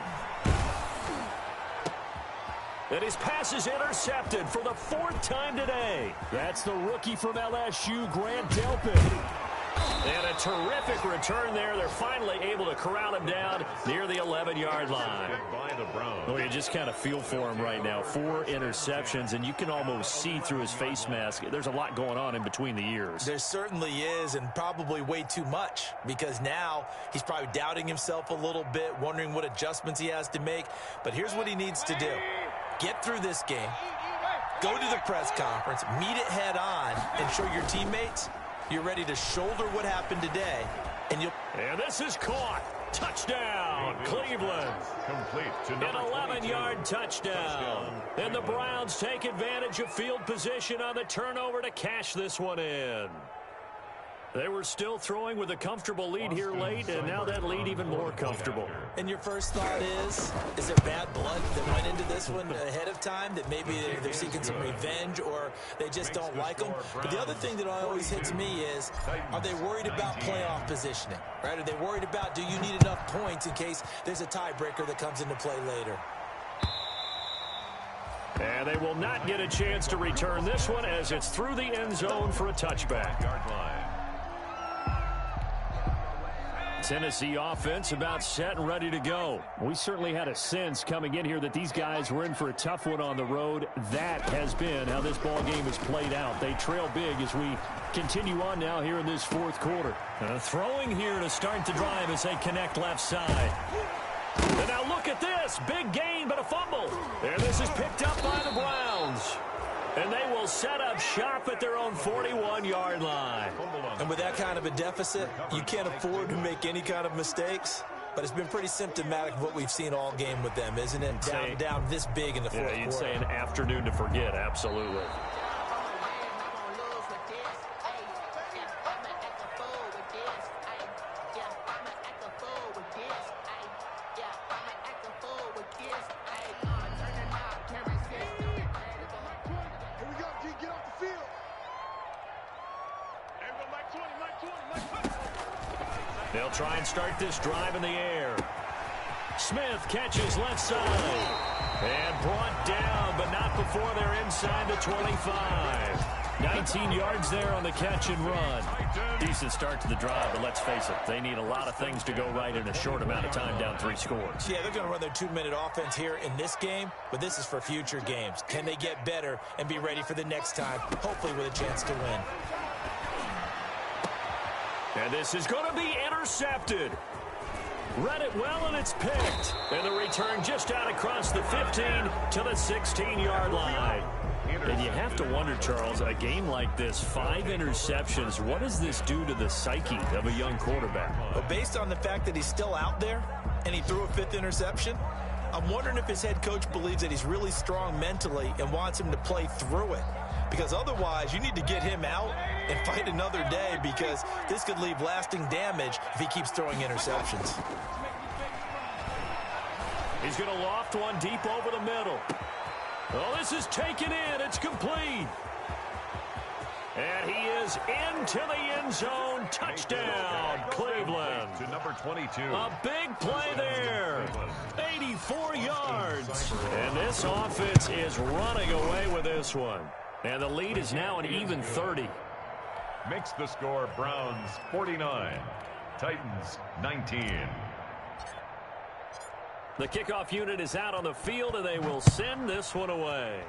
And his pass is intercepted for the 4th time today. That's the rookie from LSU, Grant Delpit. And a terrific return there. They're finally able to corral him down near the 11-yard line. Well, you just kind of feel for him right now. 4 interceptions, and you can almost see through his face mask. There's a lot going on in between the ears. There certainly is, and probably way too much, because now he's probably doubting himself a little bit, wondering what adjustments he has to make. But here's what he needs to do. Get through this game, go to the press conference, meet it head on, and show your teammates you're ready to shoulder what happened today. And this is caught. Touchdown, Cleveland. Complete to An 11-yard touchdown. And the Browns take advantage of field position on the turnover to cash this one in. They were still throwing with a comfortable lead here late, and now that lead even more comfortable. And your first thought is there bad blood that went into this one ahead of time, that maybe they're seeking some revenge or they just don't like them? But the other thing that always hits me is, are they worried about playoff positioning? Right? Are they worried about, do you need enough points in case there's a tiebreaker that comes into play later? And they will not get a chance to return this one as it's through the end zone for a touchback. Tennessee offense about set and ready to go. We certainly had a sense coming in here that these guys were in for a tough one on the road. That has been how this ball game has played out. They trail big as we continue on now here in this 4th quarter. Throwing here to start the drive as they connect left side. And now look at this. Big gain, but a fumble. And this is picked up by the Browns. And they will set up shop at their own 41-yard line. And with that kind of a deficit, you can't afford to make any kind of mistakes. But it's been pretty symptomatic of what we've seen all game with them, isn't it? Down this big in the 4th quarter. Yeah, you'd say an afternoon to forget, absolutely. They'll try and start this drive in the air. Smith catches left side. And brought down, but not before they're inside the 25. 19 yards there on the catch and run. Decent start to the drive, but let's face it, they need a lot of things to go right in a short amount of time down 3 scores. Yeah, they're going to run their 2-minute offense here in this game, but this is for future games. Can they get better and be ready for the next time, hopefully with a chance to win? And this is going to be intercepted. Read it well, and it's picked. And the return just out across the 15 to the 16-yard line. And you have to wonder, Charles, a game like this, 5 interceptions, what does this do to the psyche of a young quarterback? Well, based on the fact that he's still out there and he threw a 5th interception, I'm wondering if his head coach believes that he's really strong mentally and wants him to play through it. Because otherwise, you need to get him out and fight another day, because this could leave lasting damage if he keeps throwing interceptions. He's going to loft one deep over the middle. Oh, this is taken in. It's complete. And he is into the end zone. Touchdown, Cleveland. To number 22. A big play there. 84 yards. And this offense is running away with this one. And the lead is now an even 30. Makes the score Browns 49, Titans 19. The kickoff unit is out on the field, and they will send this one away.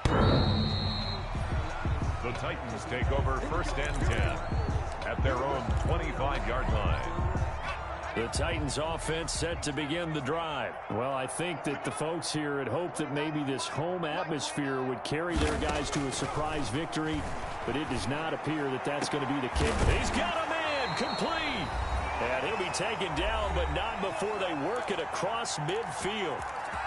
The Titans take over 1st and 10 at their own 25-yard line. The Titans offense set to begin the drive. Well, I think that the folks here had hoped that maybe this home atmosphere would carry their guys to a surprise victory, but it does not appear that that's going to be the case. He's got a man complete. And he'll be taken down, but not before they work it across midfield.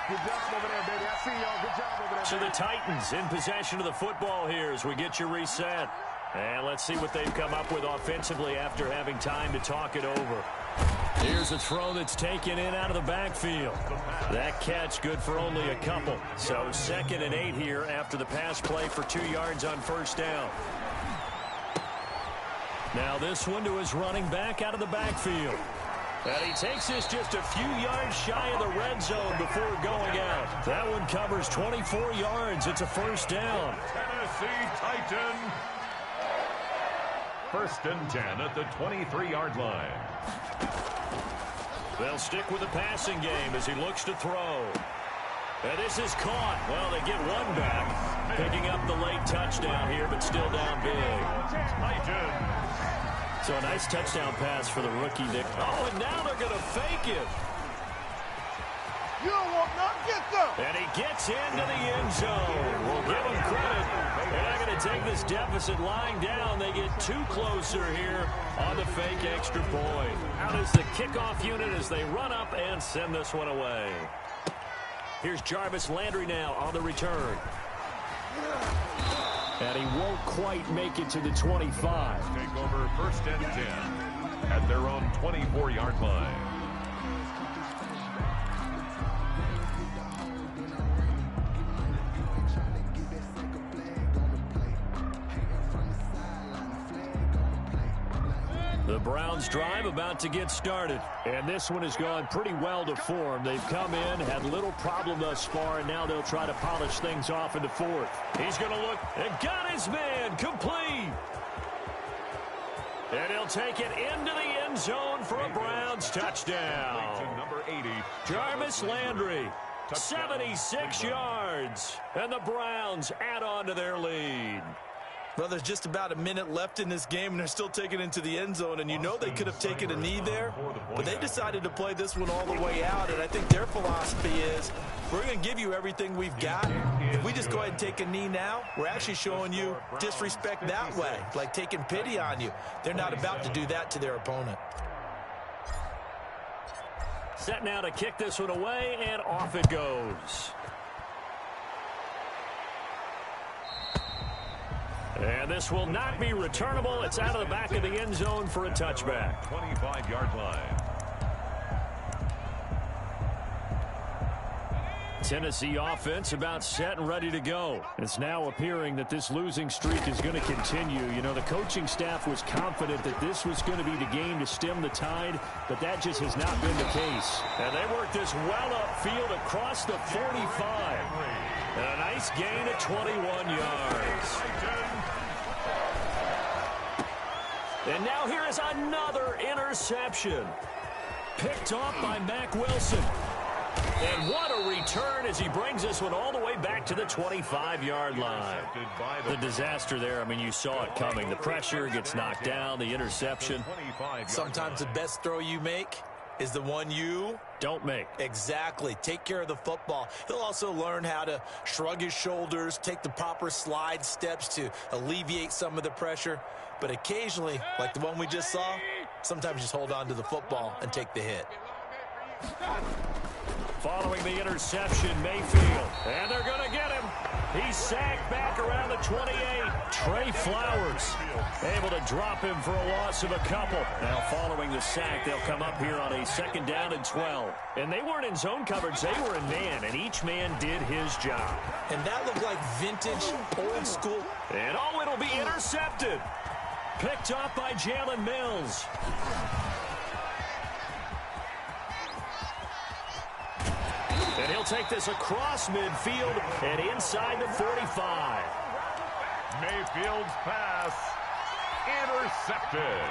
Good job over there, baby. I see y'all. Good job over there. So the Titans in possession of the football here as we get you reset. And let's see what they've come up with offensively after having time to talk it over. Here's a throw that's taken in out of the backfield. That catch good for only a couple. So 2nd and 8 here after the pass play for 2 yards on 1st down. Now this one to his running back out of the backfield. And he takes this just a few yards shy of the red zone before going out. That one covers 24 yards. It's a 1st down. Tennessee Titan. 1st and 10 at the 23-yard line. They'll stick with the passing game as he looks to throw. And this is caught. Well, they get one back. Picking up the late touchdown here, but still down big. So a nice touchdown pass for the rookie there. Oh, and now they're going to fake it. You don't want none. Get them. And he gets into the end zone. We'll give him credit. They're not going to take this deficit lying down. They get 2 closer here on the fake extra point. Out is the kickoff unit as they run up and send this one away. Here's Jarvis Landry now on the return. And he won't quite make it to the 25. Take over 1st and 10 at their own 24-yard line. The Browns drive about to get started. And this one has gone pretty well to form. They've come in, had little problem thus far, and now they'll try to polish things off in the 4th. He's going to look and got his man complete. And he'll take it into the end zone for a Browns touchdown. To number 80, Jarvis Landry, 76 yards. And the Browns add on to their lead. Well, there's just about a minute left in this game, and they're still taking it into the end zone. And you know they could have taken a knee there, but they decided to play this one all the way out. And I think their philosophy is, we're going to give you everything we've got. If we just go ahead and take a knee now, we're actually showing you disrespect that way, like taking pity on you. They're not about to do that to their opponent. Set now to kick this one away, and off it goes. And this will not be returnable. It's out of the back of the end zone for a touchback. 25-yard line. Tennessee offense about set and ready to go. It's now appearing that this losing streak is going to continue. You know, the coaching staff was confident that this was going to be the game to stem the tide, but that just has not been the case. And they worked this well upfield across the 45. And a nice gain of 21 yards. And now here is another interception. Picked off by Mack Wilson. And what a return as he brings this one all the way back to the 25-yard line. The disaster there, I mean, you saw it coming. The pressure gets knocked down, the interception. Sometimes the best throw you make is the one you don't make. Exactly. Take care of the football. He'll also learn how to shrug his shoulders, take the proper slide steps to alleviate some of the pressure. But occasionally, like the one we just saw, sometimes just hold on to the football and take the hit. Following the interception, Mayfield. And they're going to get him. He's sacked back around the 28. Trey Flowers able to drop him for a loss of a couple. Now following the sack, they'll come up here on a 2nd down and 12. And they weren't in zone coverage. They were in man, and each man did his job. And that looked like vintage, old school. And oh, it'll be intercepted. Picked off by Jalen Mills. And he'll take this across midfield and inside the 45. Mayfield's pass intercepted.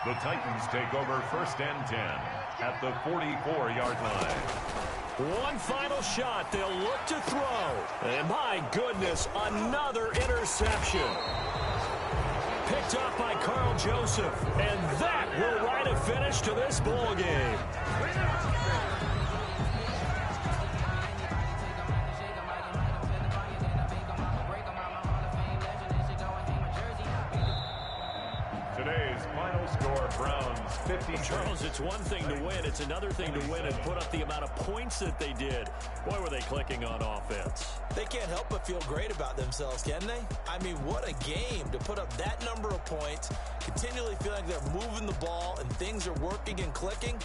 The Titans take over 1st and 10 at the 44-yard line. One final shot. They'll look to throw. And my goodness, another interception. Picked up by Carl Joseph. And that will write a finish to this ball game. Today's final score, Browns 50. Charles, it's one thing to win. It's another thing to win and put up the amount of points that they did. Boy, were they clicking on offense. They can't help but feel great about themselves, can they? I mean, what a game to put up that number of points, continually feel like they're moving the ball and things are working and clicking.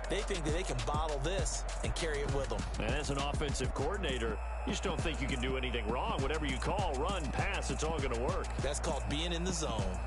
They think that they can bottle this and carry it with them. And as an offensive coordinator, you just don't think you can do anything wrong. Whatever you call, run, pass, it's all going to work. That's called being in the zone.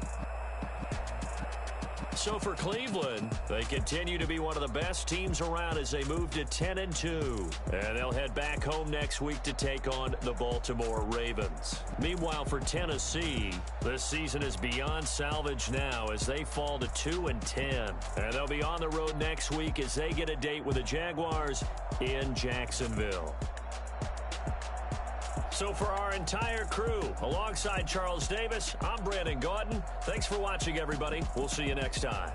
So for Cleveland, they continue to be one of the best teams around as they move to 10-2. And they'll head back home next week to take on the Baltimore Ravens. Meanwhile, for Tennessee, this season is beyond salvage now as they fall to 2-10. And they'll be on the road next week as they get a date with the Jaguars in Jacksonville. So for our entire crew, alongside Charles Davis, I'm Brandon Gaudin. Thanks for watching, everybody. We'll see you next time.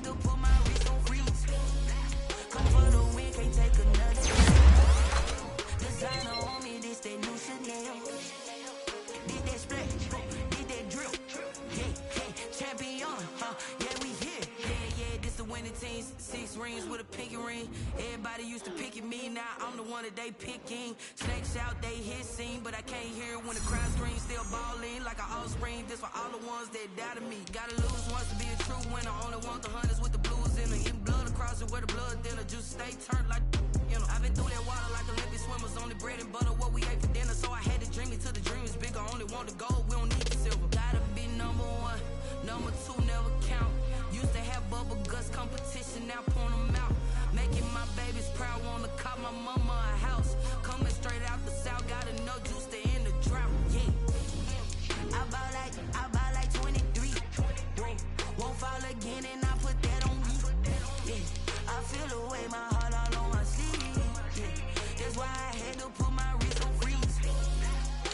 had to put my wrist on freeze. Come for the win, can't take another. Designer on me, this that new Chanel. Did that splash, did that drip. Yeah, champion, yeah, we here. Yeah, this the winning team. 6 rings with a pinky ring. Everybody used to pick at me, now I'm the one that they picking. Snakes out, they hit scene, but I can't hear when the crowd screams. Still balling like an offspring. This for all the ones that doubted me. Gotta lose once to be a true winner. Only want the hunters with the blues in it. In blood across it where the blood dinner. Juice stay turned like, you know. I've been through that water like Olympic swimmers. Only bread and butter, what we ate for dinner. So I had to dream it till the dream is bigger. Only want the gold, we don't need the silver. Gotta be number 1, number 2 never count. Used to have bubble guts competition, now point them out. Making my babies proud, wanna call my mama a house. Coming straight out the south, gotta know juice to end the drought. Yeah, I buy like 23. Won't fall again, and I put that on me. Yeah, I feel the way, my heart all on my sleeve. Yeah, that's why I had to put my wrist on freeze.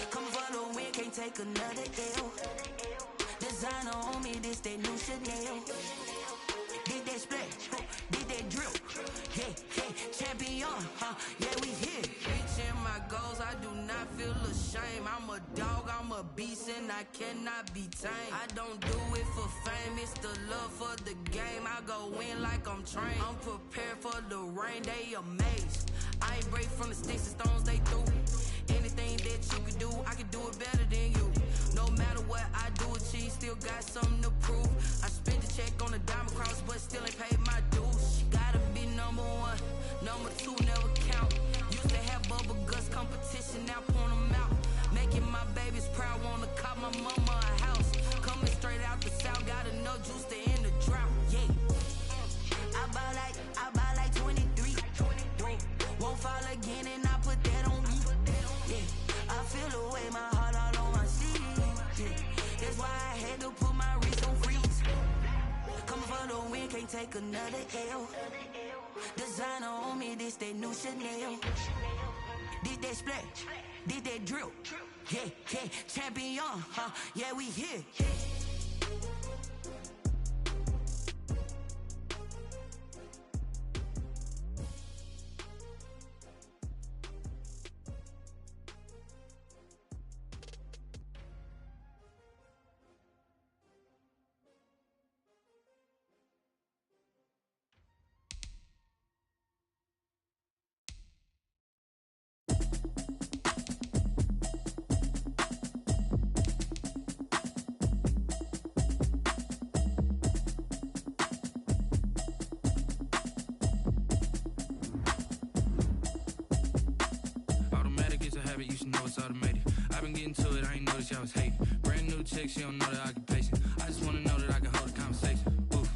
Come for the win, can't take another L. Designer on me, this that new Chanel. Did that splash, did that drip. Yeah, champion, yeah, we here. Reaching my goals, I do not feel ashamed. I'm a dog, I'm a beast, and I cannot be tamed. I don't do it for fame, it's the love for the game. I go in like I'm trained. I'm prepared for the rain, they amazed. I ain't break from the sticks and stones they threw. Anything that you can do, I can do it better than you. No matter what I do, achieve, still got something to prove. I spent the check on the diamond cross, but still ain't paid my dues. Gotta be number 1, number 2 never count. Used to have bubble guts competition, now point them out. Making my babies proud, wanna call my mama a house. Coming straight out the south, gotta know juice to end the drought. Yeah, I buy like 23. Won't fall again, and I put that on me. Yeah, I feel the way, my heart all on my sleeve. Yeah, that's why I had to put my wrist on freeze. Come for the win, can't take another L. Designer on me, this that new Chanel. Did that splash, did that drip. Yeah, champion, yeah, we here. You should know it's automated. I've been getting to it, I ain't noticed y'all was hating. Brand new chick, she don't know the occupation. I just wanna know that I can hold a conversation. Oof,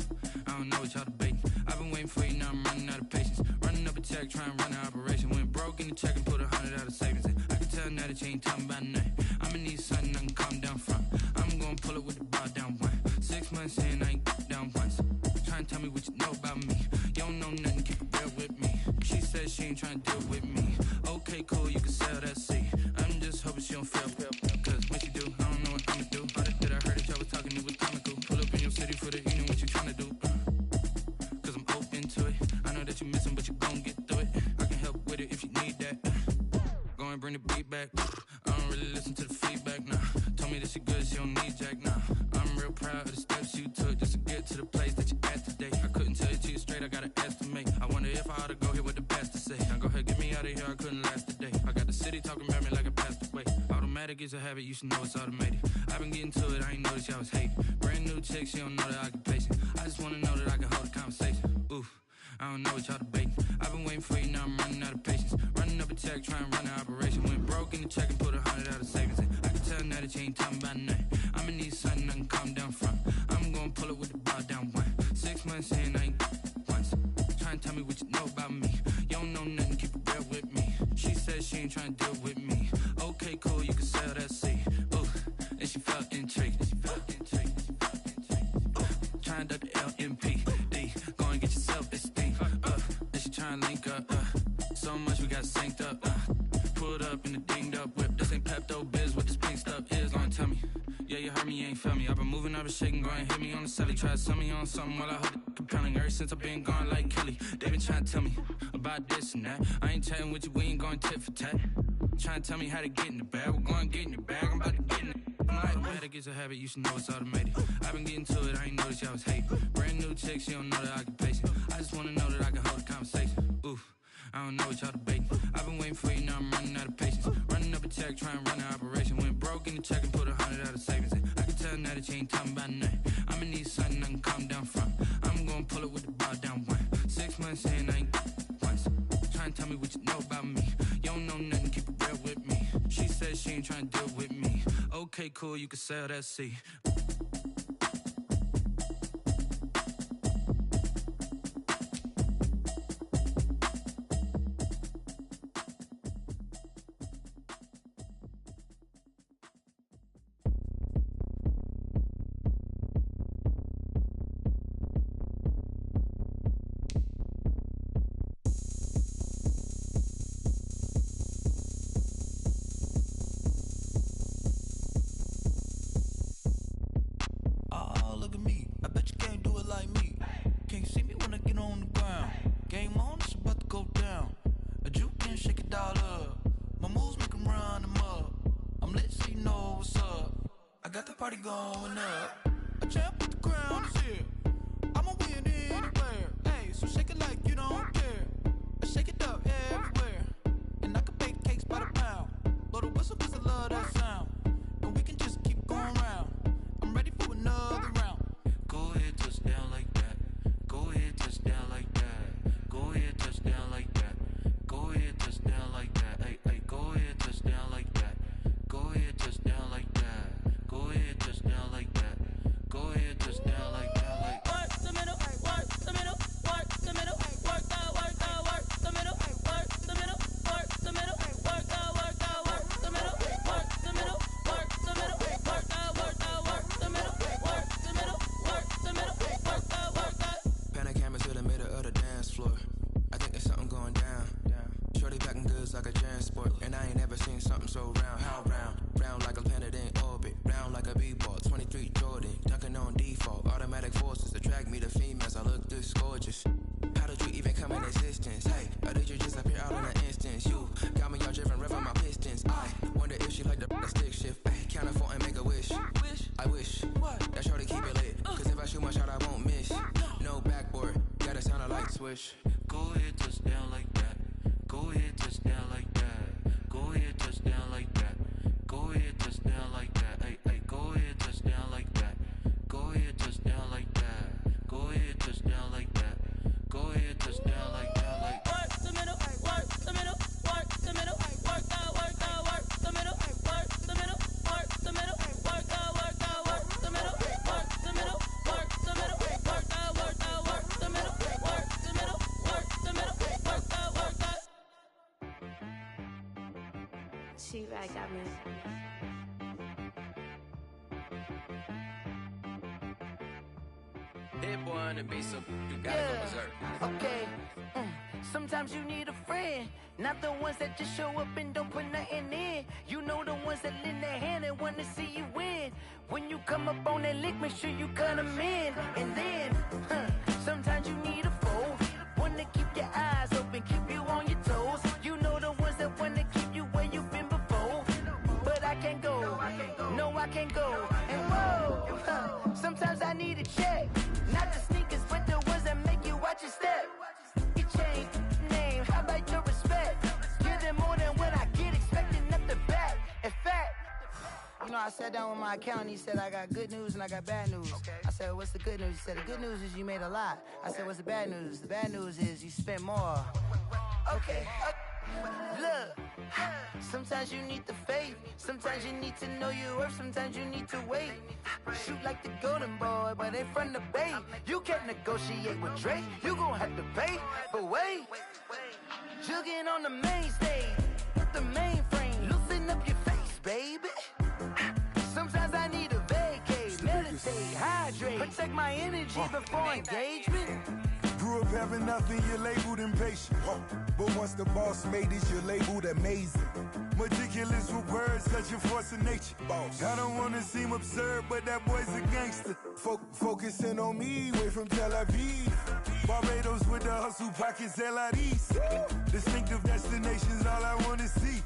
I don't know what y'all debating. I've been waiting for you, now I'm running out of patience. Running up a check, trying to run an operation. Went broke in the check and put 100 out of savings in. I can tell now that you ain't talking about nothing. I'ma need something I can calm down from. I'm gonna pull it with the bar down 1. 6 months in, I ain't down once. Trying to tell me what you know about me. You don't know nothing, keep it real with me. She said she ain't trying to deal with me. Okay, cool, you can sell that seat. I'm just hoping she don't fail. Cause when she do, I don't know what I'ma do. All that I heard that y'all was talking, it was comical. Pull up in your city for the evening, what you trying to do? Cause I'm open to it. I know that you missing, but you gon' get through it. I can help with it if you need that. Go and bring the beat back. I don't really listen to the feedback, nah. Told me that she good, she don't need jack, nah. I'm real proud of the steps you took just to get to the place that you at today. I couldn't tell you to you straight, I gotta estimate. I wonder if I ought to go here with the best to say. Now go ahead, get me out of here, I couldn't last today. I got the city talking about me like I passed away. Automatic is a habit, you should know it's automated. I've been getting to it, I ain't noticed y'all was hating. Brand new chick, she don't know the occupation. I just wanna know that I can hold a conversation. Oof, I don't know what y'all debating. I've been waiting for you, now I'm running out of patience. Running up a check, trying to run an operation. Went broke in the check and put 100 out of savings in. I can tell now that you ain't talking about nothing. I'ma need something I can calm down from. I'm gonna pull it with the bar down 1. 6 months in, I ain't once. Trying to tell me what you know about me. You don't know nothing, keep it real with me. She said she ain't trying to deal with me. Okay, cool, you can sell that seat. Ooh, and she felt intrigued. Trying to duck the LMP. Go and get your self-esteem. And she trying to link up. So much we got synced up. Pulled up in the dinged up whip. This ain't Pepto-Biz, what this pink stuff is. Long tell me. Yeah, you heard me, you ain't feel me. I've been moving been shaking, go and hit me on the celly. Try to sell me on something while I hold it compelling. Ever since I've been gone like Kelly, they been trying to tell me about this and that. I ain't chatting with you, we ain't going tit for tat. Trying to tell me how to get in the bag. We're going to get in your bag, I'm about to get in it. I'm like, bad, it gets a habit, you should know it's automated. I've been getting to it, I ain't noticed y'all was hating. Brand new chick, she don't know that I can pace it. I just wanna know that I can hold a conversation. Oof, I don't know what y'all debating. I've been waiting for you, now I'm running out of patience. Running up a check, trying to run an operation. Went broke in the check and put 100 out of savings in. I can tell now that you ain't talking about nothing. I'ma need something I can calm down from. I'm gonna pull it with the bar down one. 6 months in, I ain't once. Trying to tell me what you know about me. You don't know nothing, keep it real with me. She said she ain't trying to deal with me. Okay, cool, you can sell that seat. Go ahead, touch down like that. Go ahead, touch down like that. Go ahead, touch down like that. Go ahead, touch down like that. Hey, hey, go ahead, touch down like that. Go ahead, touch down like that. Go ahead, touch down like that. Go ahead, touch down like that. Like work the middle, work the middle, work the middle, work out, work out, work the middle, work the middle, work the middle, work out, work out, work the middle, work the middle, work the middle, work out, work out, work the middle, work the middle, work the middle, work out, work out. She right got me. Hit boy on the beat, so you gotta go berserk. Okay. Sometimes you need a friend, not the ones that just show up and don't put nothing in. You know the ones that lend their hand and want to see you win. When you come up on that lick, make sure you cut them in. And then, sometimes you need a foe, one to keep your eyes open, keep you on your toes. You know the ones that want to keep you where you've been before. But I can't go, no I can't go. And whoa, sometimes I need a check. Not the sneakers, but the ones that make you watch your step. You change name, how about your respect? Give them more than what I get, expecting nothing back. In fact, you know, I sat down with my accountant, he said I got good news and I got bad news. I said, what's the good news? He said, the good news is you made a lot. I said, what's the bad news? The bad news is you spent more. Okay. Look, sometimes you need the faith, sometimes you need to know your worth, sometimes you need to wait. Shoot like the golden boy, but in front of the bay. You can't negotiate with Drake, you gon' have to pay. But wait, jugging on the main stage, with the mainframe, loosen up your face, baby. Sometimes I need a vacate, meditate, hydrate, protect my energy before engagement. grew up having nothing, you're labeled impatient. But once the boss made it, you're labeled amazing. Meticulous with words, such a force of nature. I don't want to seem absurd, but that boy's a gangster. Focusing on me, way from Tel Aviv. Barbados with the hustle pockets, LIDs. Distinctive destinations, all I want to see.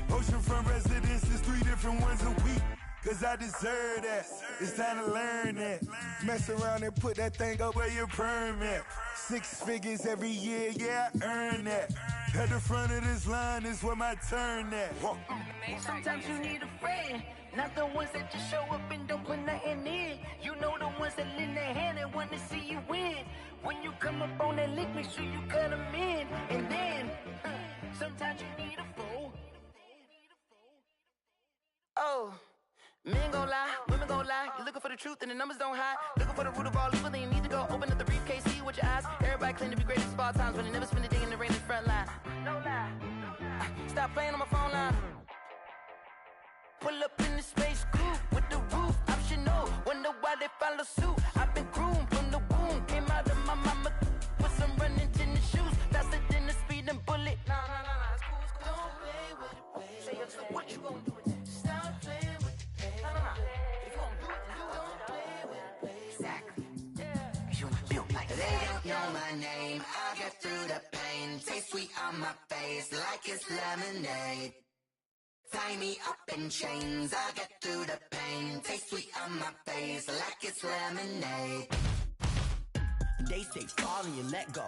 Oceanfront residences, 3 different ones a week. Cause I deserve that, it's time to learn that. Mess around and put that thing up where your perm at. 6 figures every year, yeah, I earn that. At the front of this line is where my turn at. Sometimes you need a friend, not the ones that just show up and don't put nothing in. You know the ones that lend their hand and want to see you win. When you come up on that lick, make sure you cut them in. And then, sometimes you need a fool. Oh. Men gon' lie, women gon' lie. You're looking for the truth and the numbers don't hide. Looking for the root of all evil, then you need to go open up the briefcase, see with your eyes. Everybody claim to be great at small times, but they never spend a day in the rain in the front line. No lie. Stop playing on my phone line. Pull up in the space coupe with the roof optional. Wonder why they follow suit. I've been groomed from the womb. Came out of my mama with some running tennis shoes. Faster than the speeding bullet. Nah, it's cool, it's cool. Don't play with it, baby. Say it, so what you gon' do with it? Stop playing with it, baby. If you gon' do it, then you don't play with it, baby. Exactly. Yeah. You feel like they don't know my name. I'll get through the pain. Taste sweet on my face like it's lemonade. Tie me up in chains, I'll get through the pain. Taste sweet on my face like it's lemonade. They say fall and you let go,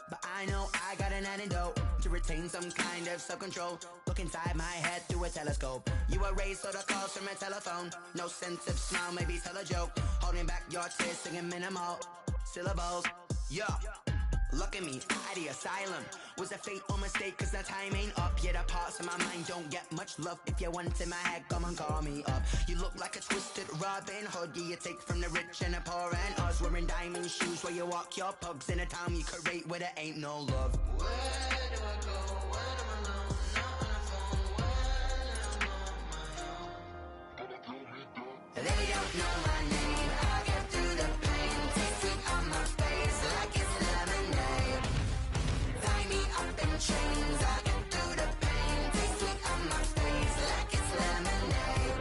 but I know I got an antidote to retain some kind of self-control. Look inside my head through a telescope. You erase all the calls from a telephone. No sense of smile, maybe tell a joke. Holding back your tears, singing minimal syllables. Yeah. Look at me, at the asylum. Was a fate or mistake, cause the time ain't up. Yeah, the parts of my mind don't get much love. If you want in my head, come and call me up. You look like a twisted Robin Hood. Yeah, you take from the rich and the poor and us. Wearing diamond shoes where you walk your pugs in a town you create where there ain't no love. Where do I go when I'm alone? Not on the phone when I'm on my own. They don't know my name. I get through the pain. Taste sweet on my face like it's lemonade. Tie me up in chains. I get through the pain. Taste sweet on my face like it's lemonade.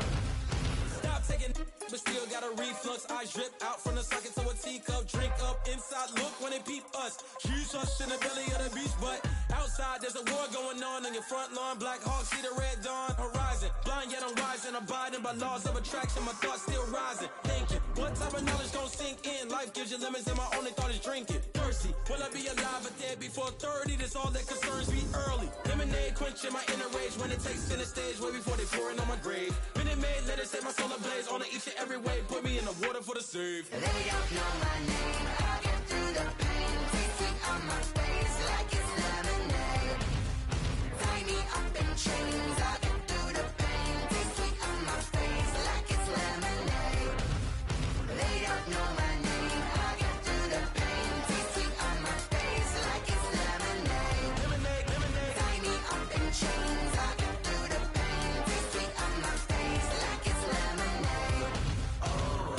Stop taking, but still got a reflux. I drip out from the socket to a teacup. Drink up inside, look when they peep us. She's us in the belly of the beach, but outside there's a war going on your front lawn. Black Hawk, see the red dawn horizon. Blind yet I'm rising, abiding by laws of attraction. My thoughts still rising, thinking what type of knowledge don't sink in? Life gives you limits and my only thought is drinking. Thirsty, will I be alive or dead before 30? That's all that concerns me early. Lemonade quenching my inner rage when it takes center stage way before they pour it on my grave. Minute Maid, let it set my soul ablaze on each and every way. Put me in the water for the save. They don't know my name. I get through the pain. Taste sweet on my face like it's lemonade. Tie me up in chains. I get through the pain. Taste sweet on my face like it's lemonade. They don't know my name. I get through the pain. Taste sweet on my face like it's lemonade. Lemonade. Tie me up in chains. I get through the pain. Taste sweet on my face like it's lemonade. Oh.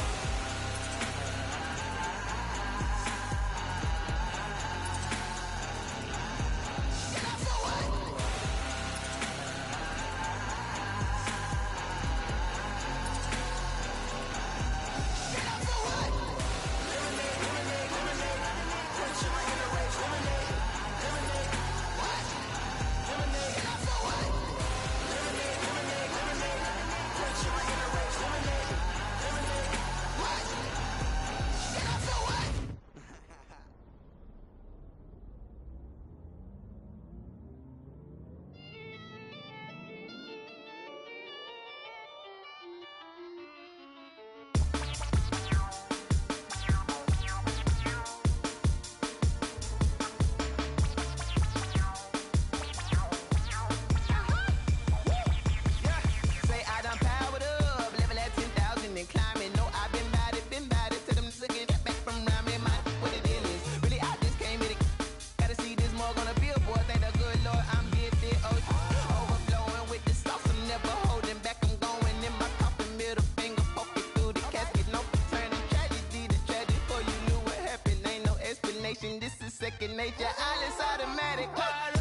motivation. This is second nature. All is automatic.